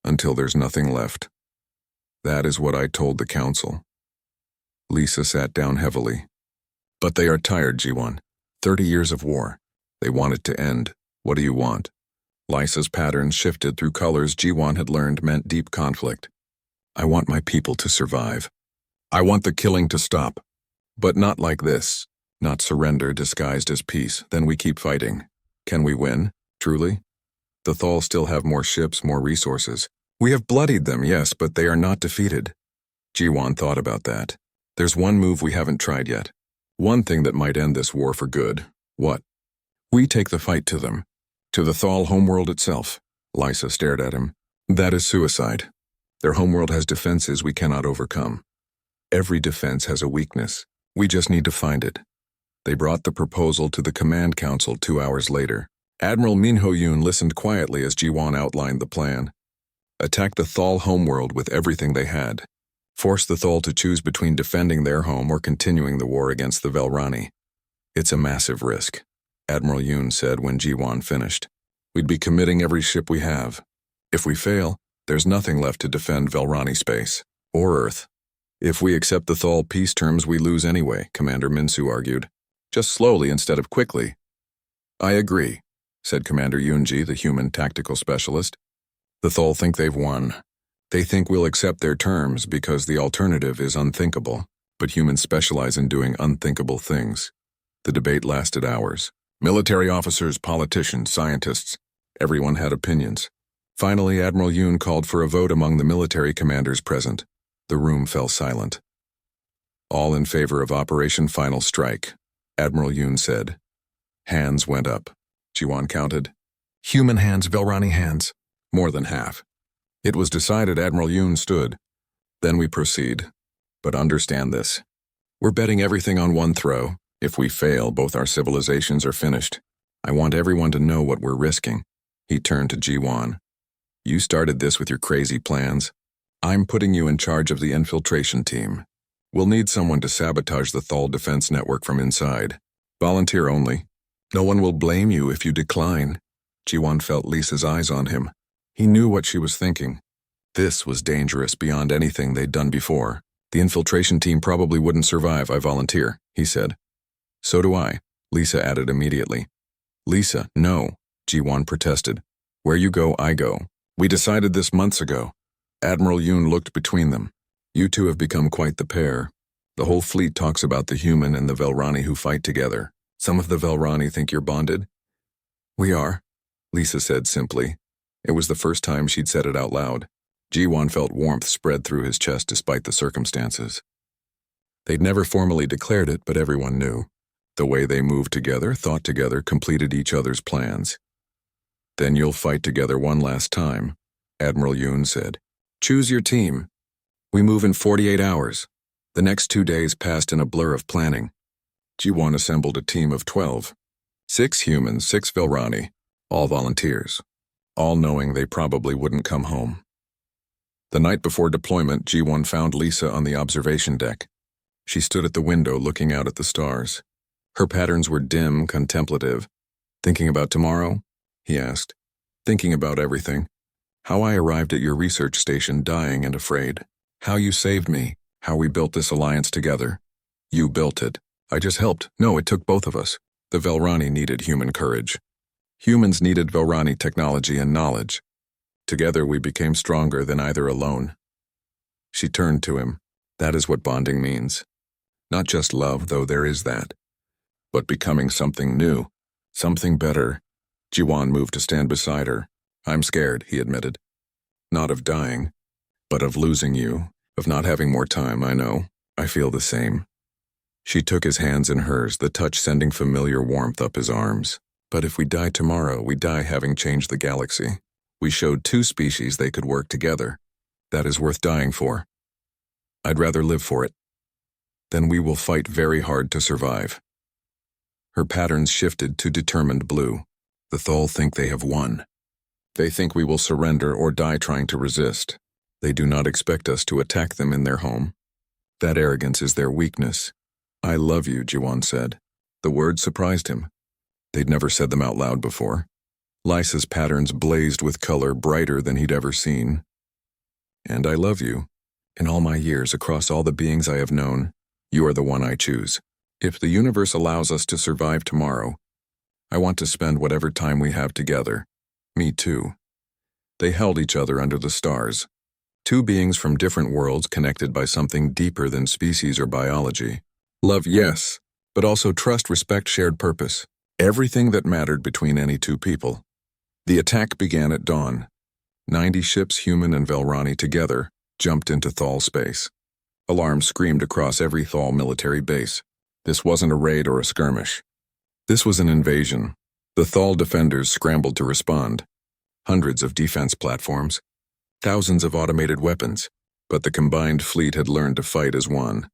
until there's nothing left. That is what I told the council. Lisa sat down heavily. But they are tired, Jiwan. 30 years of war. They want it to end. What do you want? Lisa's patterns shifted through colors Jiwan had learned meant deep conflict. I want my people to survive. I want the killing to stop. But not like this. Not surrender disguised as peace, then we keep fighting. Can we win, truly? The Thal still have more ships, more resources. We have bloodied them, yes, but they are not defeated. Jiwan thought about that. There's one move we haven't tried yet. One thing that might end this war for good. What? We take the fight to them. To the Thal homeworld itself. Lisa stared at him. That is suicide. Their homeworld has defenses we cannot overcome. Every defense has a weakness. We just need to find it. They brought the proposal to the Command Council 2 hours later. Admiral Min Ho-yoon listened quietly as Jiwan outlined the plan. Attack the Thal homeworld with everything they had. Force the Thal to choose between defending their home or continuing the war against the Velrani. It's a massive risk, Admiral Yoon said when Jiwan finished. We'd be committing every ship we have. If we fail, there's nothing left to defend Velrani space, or Earth. If we accept the Thal peace terms, we lose anyway, Commander Minsu argued. Just slowly instead of quickly. I agree, said Commander Yoonji, the human tactical specialist. The Thal think they've won. They think we'll accept their terms because the alternative is unthinkable, but humans specialize in doing unthinkable things. The debate lasted hours. Military officers, politicians, scientists, everyone had opinions. Finally, Admiral Yoon called for a vote among the military commanders present. The room fell silent. All in favor of Operation Final Strike, Admiral Yoon said. Hands went up. Jiwan counted. Human hands, Velrani hands. More than half. It was decided. Admiral Yoon stood. Then we proceed. But understand this. We're betting everything on one throw. If we fail, both our civilizations are finished. I want everyone to know what we're risking. He turned to Jiwan. You started this with your crazy plans. I'm putting you in charge of the infiltration team. We'll need someone to sabotage the Thal defense network from inside. Volunteer only. No one will blame you if you decline. Jiwan felt Lisa's eyes on him. He knew what she was thinking. This was dangerous beyond anything they'd done before. The infiltration team probably wouldn't survive. I volunteer, he said. So do I, Lisa added immediately. Lisa, no, Jiwan protested. Where you go, I go. We decided this months ago. Admiral Yoon looked between them. You two have become quite the pair. The whole fleet talks about the human and the Velrani who fight together. Some of the Velrani think you're bonded. We are, Lisa said simply. It was the first time she'd said it out loud. Jiwan felt warmth spread through his chest despite the circumstances. They'd never formally declared it, but everyone knew. The way they moved together, thought together, completed each other's plans. "Then you'll fight together one last time," Admiral Yoon said. "Choose your team. We move in 48 hours. The next 2 days passed in a blur of planning. Ji-won assembled a team of 12. 6 humans, 6 Vilrani, all volunteers, all knowing they probably wouldn't come home. The night before deployment, Ji-won found Lisa on the observation deck. She stood at the window looking out at the stars. Her patterns were dim, contemplative. "Thinking about tomorrow?" he asked. "Thinking about everything. How I arrived at your research station dying and afraid. How you saved me. How we built this alliance together. You built it. I just helped. No, it took both of us. The Vilrani needed human courage. Humans needed Vilrani technology and knowledge. Together we became stronger than either alone." She turned to him. "That is what bonding means. Not just love, though there is that, but becoming something new, something better." Ji-won moved to stand beside her. "I'm scared," he admitted. "Not of dying, but of losing you, of not having more time, I know. I feel the same." She took his hands in hers, the touch sending familiar warmth up his arms. "But if we die tomorrow, we die having changed the galaxy. We showed 2 species they could work together. That is worth dying for. I'd rather live for it. Then we will fight very hard to survive." Her patterns shifted to determined blue. "The Thol think they have won. They think we will surrender or die trying to resist. They do not expect us to attack them in their home. That arrogance is their weakness." "I love you," Ji-won said. The words surprised him. They'd never said them out loud before. Lisa's patterns blazed with color brighter than he'd ever seen. "And I love you. In all my years, across all the beings I have known, you are the one I choose. If the universe allows us to survive tomorrow, I want to spend whatever time we have together. Me too." They held each other under the stars. 2 beings from different worlds connected by something deeper than species or biology. Love, yes, but also trust, respect, shared purpose. Everything that mattered between any 2 people. The attack began at dawn. 90 ships, human and Vilrani together, jumped into Thol space. Alarms screamed across every Thol military base. This wasn't a raid or a skirmish. This was an invasion. The Thol defenders scrambled to respond. Hundreds of defense platforms, thousands of automated weapons, but the combined fleet had learned to fight as one.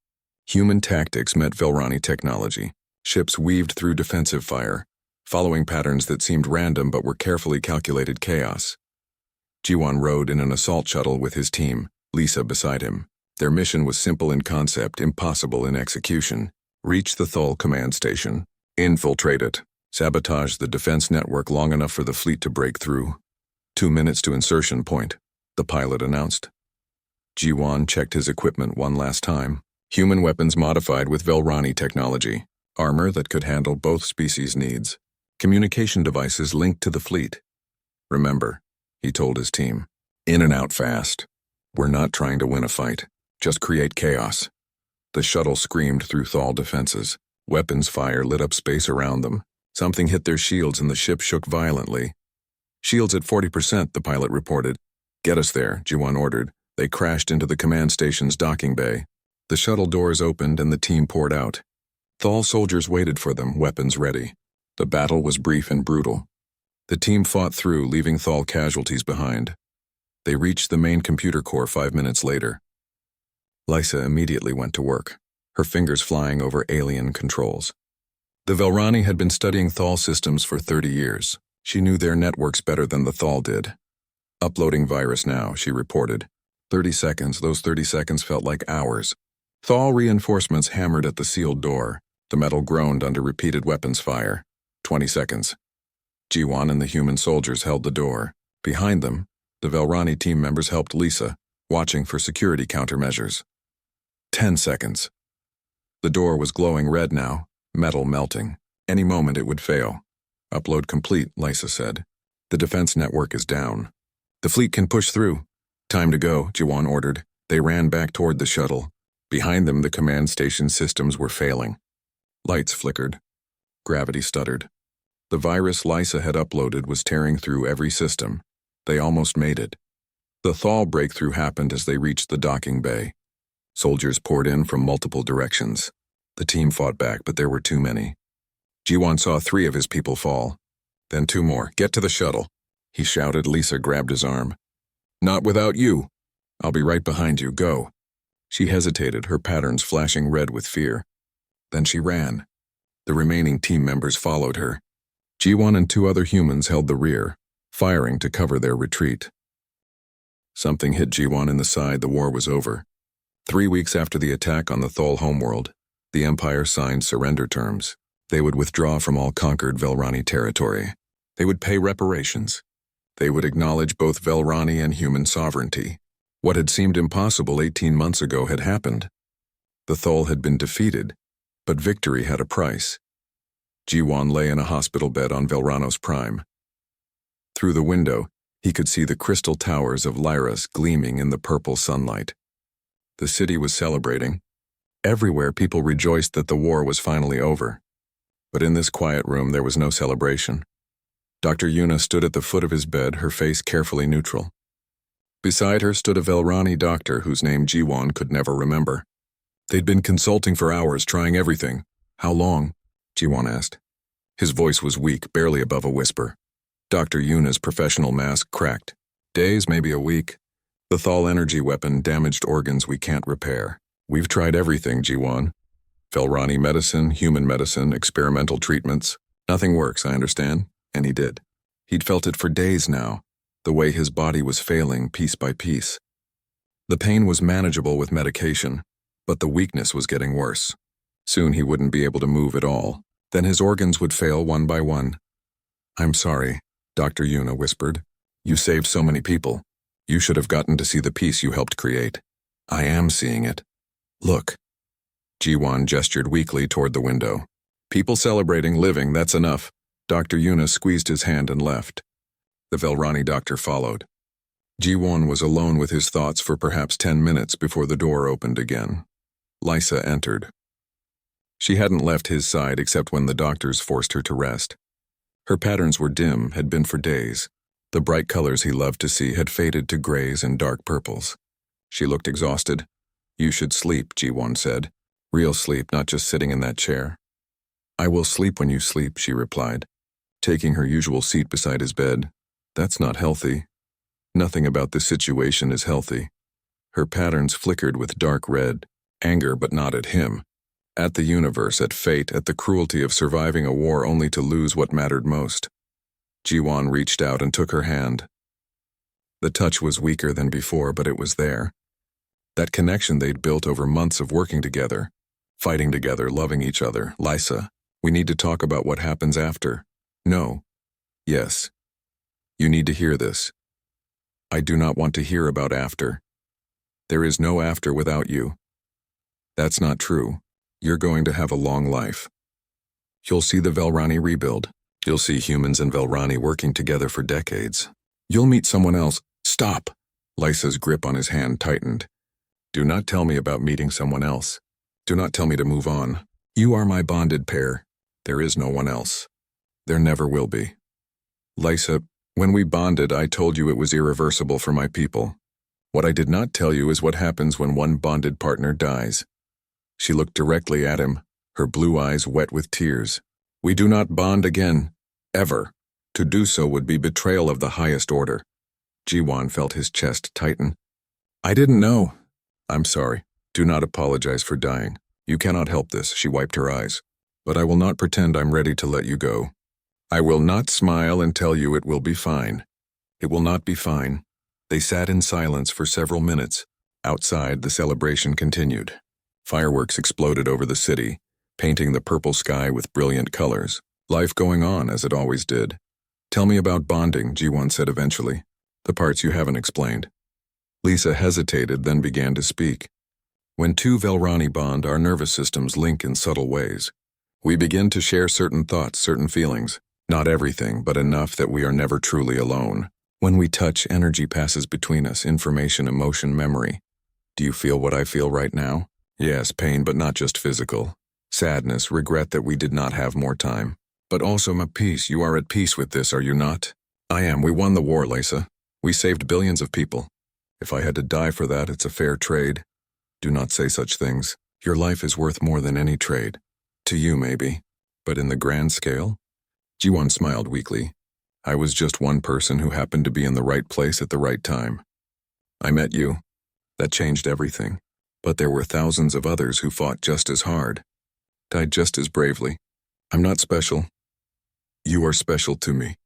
Human tactics met Vilrani technology. Ships weaved through defensive fire, following patterns that seemed random but were carefully calculated chaos. Ji-won rode in an assault shuttle with his team, Lisa beside him. Their mission was simple in concept, impossible in execution. Reach the Thol command station. Infiltrate it. Sabotage the defense network long enough for the fleet to break through. 2 minutes to insertion point, the pilot announced. Ji-won checked his equipment one last time. Human weapons modified with Vilrani technology. Armor that could handle both species' needs. Communication devices linked to the fleet. "Remember," he told his team, "in and out fast. We're not trying to win a fight. Just create chaos." The shuttle screamed through Thol defenses. Weapons fire lit up space around them. Something hit their shields and the ship shook violently. "Shields at 40%, the pilot reported. "Get us there," Ji-won ordered. They crashed into the command station's docking bay. The shuttle doors opened and the team poured out. Thol soldiers waited for them, weapons ready. The battle was brief and brutal. The team fought through, leaving Thol casualties behind. They reached the main computer core 5 minutes later. Lisa immediately went to work, her fingers flying over alien controls. The Vilrani had been studying Thol systems for 30 years. She knew their networks better than the Thol did. "Uploading virus now," she reported. 30 seconds, those 30 seconds felt like hours. Thol reinforcements hammered at the sealed door. The metal groaned under repeated weapons fire. 20 seconds. Ji-won and the human soldiers held the door. Behind them, the Vilrani team members helped Lisa, watching for security countermeasures. 10 seconds. The door was glowing red now, metal melting. Any moment it would fail. "Upload complete," Lisa said. "The defense network is down. The fleet can push through." "Time to go," Ji-won ordered. They ran back toward the shuttle. Behind them, the command station systems were failing. Lights flickered. Gravity stuttered. The virus Lisa had uploaded was tearing through every system. They almost made it. The Thol breakthrough happened as they reached the docking bay. Soldiers poured in from multiple directions. The team fought back, but there were too many. Jiwon saw 3 of his people fall. Then 2 more. "Get to the shuttle," he shouted. Lisa grabbed his arm. "Not without you. I'll be right behind you. Go." She hesitated, her patterns flashing red with fear. Then she ran. The remaining team members followed her. Jiwon and 2 other humans held the rear, firing to cover their retreat. Something hit Jiwon in the side. The war was over. 3 weeks after the attack on the Thol homeworld, the Empire signed surrender terms. They would withdraw from all conquered Velrani territory. They would pay reparations. They would acknowledge both Velrani and human sovereignty. What had seemed impossible 18 months ago had happened. The Thol had been defeated, but victory had a price. Jiwon lay in a hospital bed on Velranos Prime. Through the window, he could see the crystal towers of Lyris gleaming in the purple sunlight. The city was celebrating. Everywhere people rejoiced that the war was finally over. But in this quiet room there was no celebration. Dr. Yuna stood at the foot of his bed, her face carefully neutral. Beside her stood a Velrani doctor whose name Jiwon could never remember. They'd been consulting for hours, trying everything. "How long?" Jiwon asked. His voice was weak, barely above a whisper. Dr. Yuna's professional mask cracked. "Days, maybe a week. The Thal energy weapon damaged organs we can't repair. We've tried everything, Jiwon. Velrani medicine, human medicine, experimental treatments. Nothing works, I understand." And he did. He'd felt it for days now, the way his body was failing piece by piece. The pain was manageable with medication, but the weakness was getting worse. Soon he wouldn't be able to move at all. Then his organs would fail one by one. "I'm sorry," Dr. Yuna whispered. "You saved so many people. You should have gotten to see the peace you helped create." "I am seeing it. Look." Jiwon gestured weakly toward the window. "People celebrating, living, that's enough." Dr. Yuna squeezed his hand and left. The Velrani doctor followed. Jiwon was alone with his thoughts for perhaps 10 minutes before the door opened again. Lisa entered. She hadn't left his side except when the doctors forced her to rest. Her patterns were dim, had been for days. The bright colors he loved to see had faded to grays and dark purples. She looked exhausted. "You should sleep," Jiwon said. "Real sleep, not just sitting in that chair." "I will sleep when you sleep," she replied, taking her usual seat beside his bed. "That's not healthy. Nothing about this situation is healthy." Her patterns flickered with dark red, anger but not at him. At the universe, at fate, at the cruelty of surviving a war only to lose what mattered most. Jiwon reached out and took her hand. The touch was weaker than before, but it was there. That connection they'd built over months of working together, fighting together, loving each other. "Lisa, we need to talk about what happens after." "No." "Yes. You need to hear this." "I do not want to hear about after. There is no after without you." "That's not true. You're going to have a long life. You'll see the Velrani rebuild. You'll see humans and Velrani working together for decades. You'll meet someone else." "Stop!" Lysa's grip on his hand tightened. "Do not tell me about meeting someone else. Do not tell me to move on. You are my bonded pair. There is no one else. There never will be. Lysa, when we bonded, I told you it was irreversible for my people. What I did not tell you is what happens when one bonded partner dies." She looked directly at him, her blue eyes wet with tears. "We do not bond again. Ever. To do so would be betrayal of the highest order." Jiwon felt his chest tighten. "I didn't know." "I'm sorry. Do not apologize for dying. You cannot help this," she wiped her eyes. "But I will not pretend I'm ready to let you go. I will not smile and tell you it will be fine. It will not be fine." They sat in silence for several minutes. Outside, the celebration continued. Fireworks exploded over the city, painting the purple sky with brilliant colors. Life going on as it always did. "Tell me about bonding," Jiwon said eventually. "The parts you haven't explained." Lisa hesitated, then began to speak. "When 2 Velrani bond, our nervous systems link in subtle ways. We begin to share certain thoughts, certain feelings. Not everything, but enough that we are never truly alone. When we touch, energy passes between us, information, emotion, memory. Do you feel what I feel right now? Yes, pain, but not just physical. Sadness, regret that we did not have more time. But also my peace. You are at peace with this, are you not?" "I am. We won the war, Lisa. We saved billions of people. If I had to die for that, it's a fair trade. Do not say such things. Your life is worth more than any trade. To you, maybe. But in the grand scale? Ji-won smiled weakly. I was just one person who happened to be in the right place at the right time. I met you. That changed everything. But there were thousands of others who fought just as hard, died just as bravely. I'm not special. You are special to me.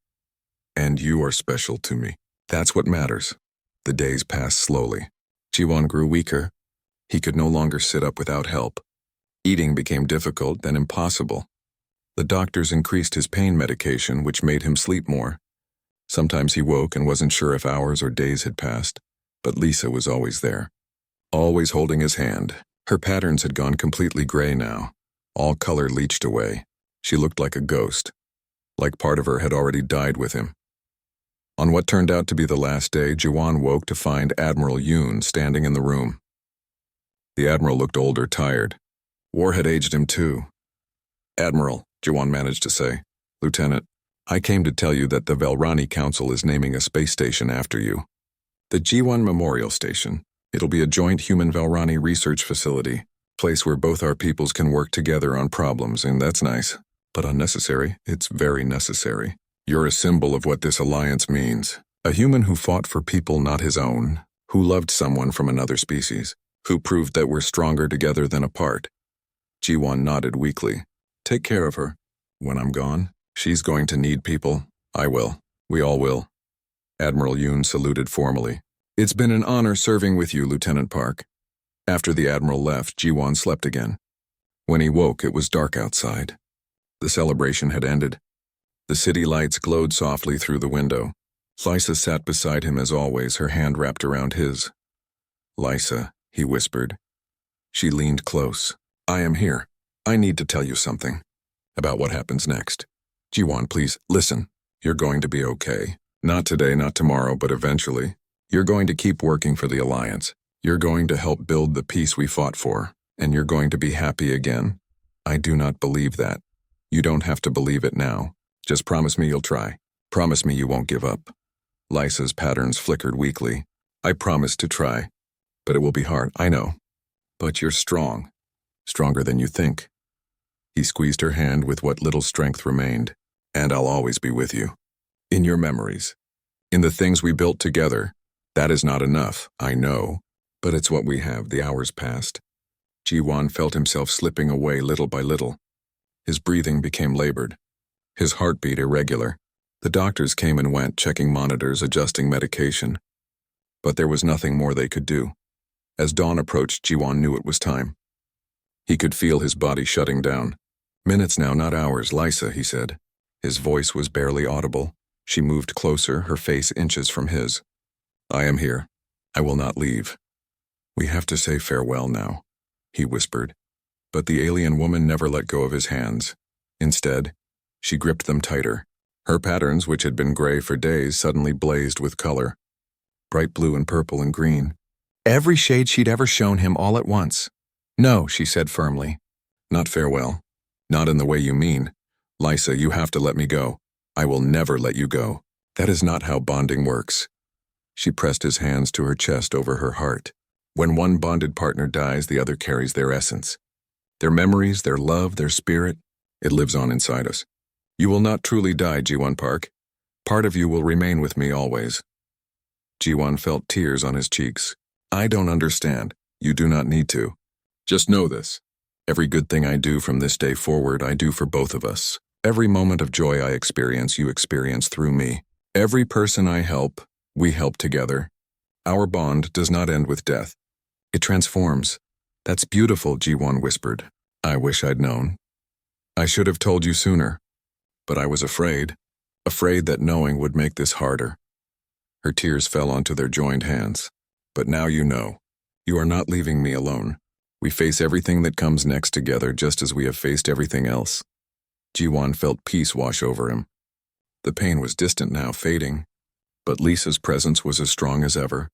And you are special to me. That's what matters. The days passed slowly. Ji-won grew weaker. He could no longer sit up without help. Eating became difficult, then impossible. The doctors increased his pain medication, which made him sleep more. Sometimes he woke and wasn't sure if hours or days had passed, but Lisa was always there, always holding his hand. Her patterns had gone completely gray now. All color leached away. She looked like a ghost, like part of her had already died with him. On what turned out to be the last day, Ji-won woke to find Admiral Yoon standing in the room. The Admiral looked older, tired. War had aged him too. Admiral, Ji-won managed to say. Lieutenant, I came to tell you that the Velrani Council is naming a space station after you. The Ji-won Memorial Station. It'll be a joint human Velrani research facility, place where both our peoples can work together on problems, and that's nice. But unnecessary. It's very necessary. You're a symbol of what this alliance means. A human who fought for people not his own, who loved someone from another species, who proved that we're stronger together than apart. Ji-won nodded weakly. Take care of her. When I'm gone, she's going to need people. I will. We all will. Admiral Yoon saluted formally. It's been an honor serving with you, Lieutenant Park. After the Admiral left, Ji-won slept again. When he woke, it was dark outside. The celebration had ended. The city lights glowed softly through the window. Lisa sat beside him as always, her hand wrapped around his. Lisa, he whispered. She leaned close. I am here. I need to tell you something. About what happens next. Ji-won, please, listen. You're going to be okay. Not today, not tomorrow, but eventually. You're going to keep working for the Alliance. You're going to help build the peace we fought for. And you're going to be happy again. I do not believe that. You don't have to believe it now. Just promise me you'll try. Promise me you won't give up. Lisa's patterns flickered weakly. I promise to try. But it will be hard, I know. But you're strong. Stronger than you think. He squeezed her hand with what little strength remained. And I'll always be with you. In your memories. In the things we built together. That is not enough, I know. But it's what we have. The hours passed. Ji-won felt himself slipping away little by little. His breathing became labored. His heartbeat irregular. The doctors came and went, checking monitors, adjusting medication. But there was nothing more they could do. As dawn approached, Ji-won knew it was time. He could feel his body shutting down. Minutes now, not hours, Lisa, he said. His voice was barely audible. She moved closer, her face inches from his. I am here. I will not leave. We have to say farewell now, he whispered. But the alien woman never let go of his hands. Instead, she gripped them tighter. Her patterns, which had been gray for days, suddenly blazed with color. Bright blue and purple and green. Every shade she'd ever shown him all at once. No, she said firmly. Not farewell. Not in the way you mean. Lisa, you have to let me go. I will never let you go. That is not how bonding works. She pressed his hands to her chest over her heart. When one bonded partner dies, the other carries their essence. Their memories, their love, their spirit, it lives on inside us. You will not truly die, Ji-won Park. Part of you will remain with me always. Ji-won felt tears on his cheeks. I don't understand. You do not need to. Just know this. Every good thing I do from this day forward, I do for both of us. Every moment of joy I experience, you experience through me. Every person I help, we help together. Our bond does not end with death. It transforms. That's beautiful, Ji-won whispered. I wish I'd known. I should have told you sooner. But I was afraid that knowing would make this harder. Her tears fell onto their joined hands. But now you know. You are not leaving me alone. We face everything that comes next together just as we have faced everything else. Ji-won felt peace wash over him. The pain was distant now, fading. But Lisa's presence was as strong as ever.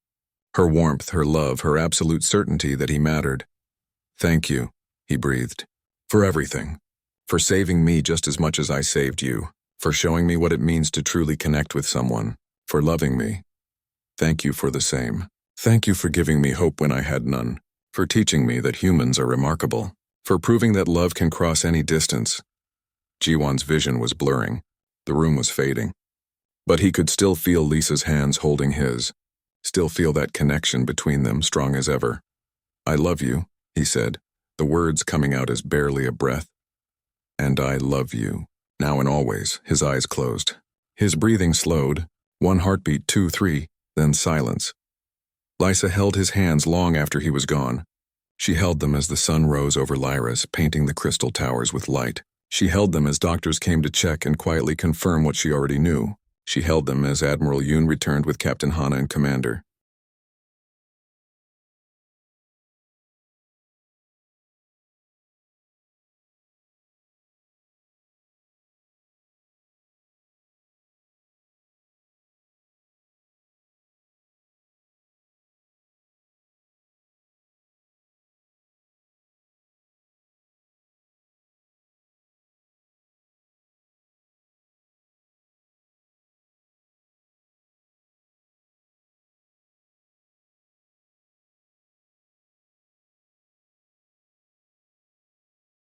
Her warmth, her love, her absolute certainty that he mattered. Thank you, he breathed. For everything. For saving me just as much as I saved you. For showing me what it means to truly connect with someone. For loving me. Thank you for the same. Thank you for giving me hope when I had none. for teaching me that humans are remarkable, for proving that love can cross any distance. Jiwon's vision was blurring. The room was fading. But he could still feel Lisa's hands holding his, still feel that connection between them strong as ever. "I love you," he said, the words coming out as barely a breath. "And I love you, now and always." His eyes closed. His breathing slowed, 1 heartbeat, 2, 3, then silence. Lisa held his hands long after he was gone. She held them as the sun rose over Lyra's, painting the crystal towers with light. She held them as doctors came to check and quietly confirm what she already knew. She held them as Admiral Yoon returned with Captain Hana and Commander.